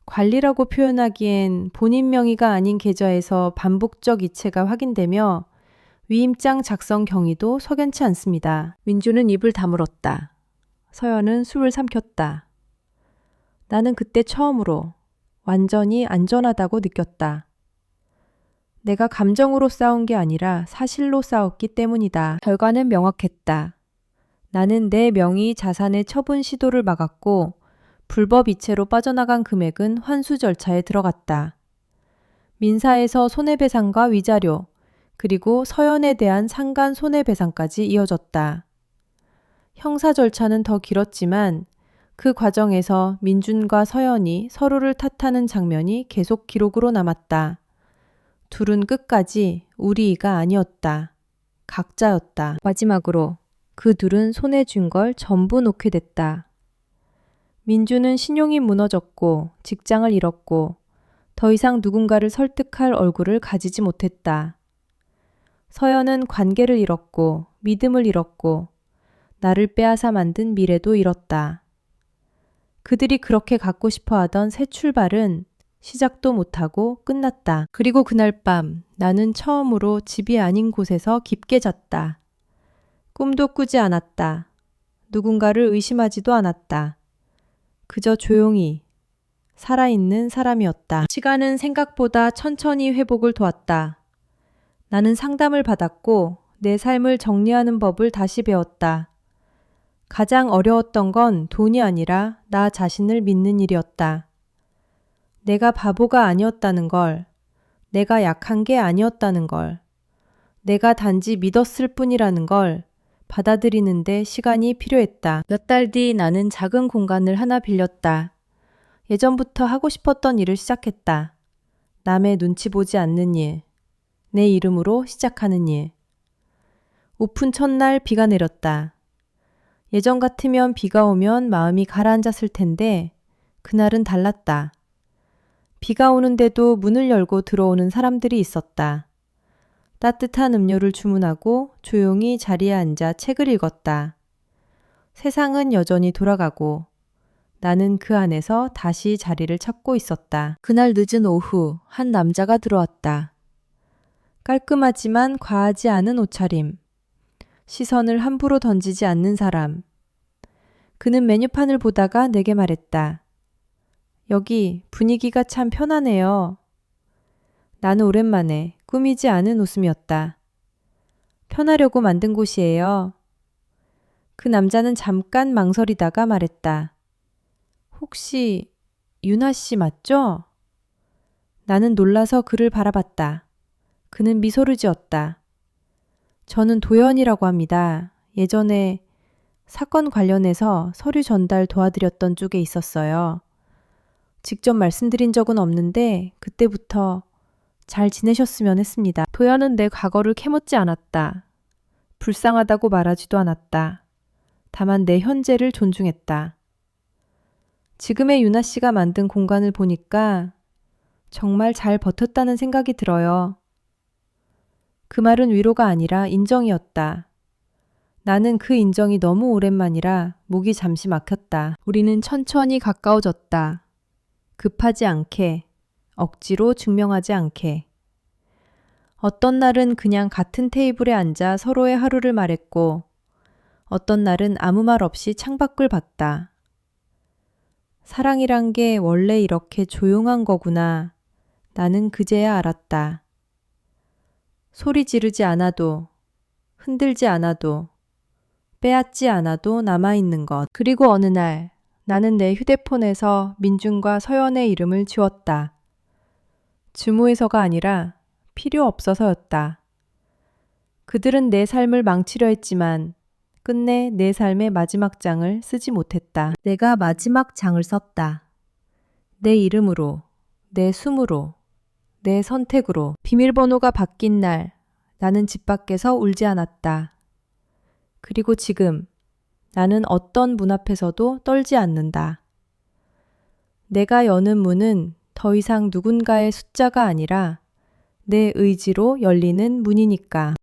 관리라고 표현하기엔 본인 명의가 아닌 계좌에서 반복적 이체가 확인되며 위임장 작성 경위도 석연치 않습니다. 민주는 입을 다물었다. 서연은 숨을 삼켰다. 나는 그때 처음으로 완전히 안전하다고 느꼈다. 내가 감정으로 싸운 게 아니라 사실로 싸웠기 때문이다. 결과는 명확했다. 나는 내 명의 자산의 처분 시도를 막았고 불법 이체로 빠져나간 금액은 환수 절차에 들어갔다. 민사에서 손해배상과 위자료, 그리고 서연에 대한 상간 손해배상까지 이어졌다. 형사 절차는 더 길었지만 그 과정에서 민준과 서연이 서로를 탓하는 장면이 계속 기록으로 남았다. 둘은 끝까지 우리가 아니었다. 각자였다. 마지막으로 그 둘은 손에 쥔 걸 전부 놓게 됐다. 민준은 신용이 무너졌고 직장을 잃었고 더 이상 누군가를 설득할 얼굴을 가지지 못했다. 서연은 관계를 잃었고 믿음을 잃었고 나를 빼앗아 만든 미래도 잃었다. 그들이 그렇게 갖고 싶어 하던 새 출발은 시작도 못하고 끝났다. 그리고 그날 밤 나는 처음으로 집이 아닌 곳에서 깊게 잤다. 꿈도 꾸지 않았다. 누군가를 의심하지도 않았다. 그저 조용히 살아있는 사람이었다. 시간은 생각보다 천천히 회복을 도왔다. 나는 상담을 받았고 내 삶을 정리하는 법을 다시 배웠다. 가장 어려웠던 건 돈이 아니라 나 자신을 믿는 일이었다. 내가 바보가 아니었다는 걸, 내가 약한 게 아니었다는 걸, 내가 단지 믿었을 뿐이라는 걸 받아들이는데 시간이 필요했다. 몇 달 뒤 나는 작은 공간을 하나 빌렸다. 예전부터 하고 싶었던 일을 시작했다. 남의 눈치 보지 않는 일, 내 이름으로 시작하는 일. 오픈 첫날 비가 내렸다. 예전 같으면 비가 오면 마음이 가라앉았을 텐데 그날은 달랐다. 비가 오는데도 문을 열고 들어오는 사람들이 있었다. 따뜻한 음료를 주문하고 조용히 자리에 앉아 책을 읽었다. 세상은 여전히 돌아가고 나는 그 안에서 다시 자리를 찾고 있었다. 그날 늦은 오후 한 남자가 들어왔다. 깔끔하지만 과하지 않은 옷차림. 시선을 함부로 던지지 않는 사람. 그는 메뉴판을 보다가 내게 말했다. 여기 분위기가 참 편하네요. 나는 오랜만에 꾸미지 않은 웃음이었다. 편하려고 만든 곳이에요. 그 남자는 잠깐 망설이다가 말했다. 혹시 유나 씨 맞죠? 나는 놀라서 그를 바라봤다. 그는 미소를 지었다. 저는 도연이라고 합니다. 예전에 사건 관련해서 서류 전달 도와드렸던 쪽에 있었어요. 직접 말씀드린 적은 없는데 그때부터 잘 지내셨으면 했습니다. 도연은 내 과거를 캐묻지 않았다. 불쌍하다고 말하지도 않았다. 다만 내 현재를 존중했다. 지금의 유나 씨가 만든 공간을 보니까 정말 잘 버텼다는 생각이 들어요. 그 말은 위로가 아니라 인정이었다. 나는 그 인정이 너무 오랜만이라 목이 잠시 막혔다. 우리는 천천히 가까워졌다. 급하지 않게, 억지로 증명하지 않게. 어떤 날은 그냥 같은 테이블에 앉아 서로의 하루를 말했고, 어떤 날은 아무 말 없이 창밖을 봤다. 사랑이란 게 원래 이렇게 조용한 거구나. 나는 그제야 알았다. 소리 지르지 않아도, 흔들지 않아도, 빼앗지 않아도 남아있는 것. 그리고 어느 날 나는 내 휴대폰에서 민준과 서연의 이름을 지웠다. 증오해서가 아니라 필요 없어서였다. 그들은 내 삶을 망치려 했지만 끝내 내 삶의 마지막 장을 쓰지 못했다. 내가 마지막 장을 썼다. 내 이름으로, 내 숨으로, 내 선택으로. 비밀번호가 바뀐 날 나는 집 밖에서 울지 않았다. 그리고 지금 나는 어떤 문 앞에서도 떨지 않는다. 내가 여는 문은 더 이상 누군가의 숫자가 아니라 내 의지로 열리는 문이니까.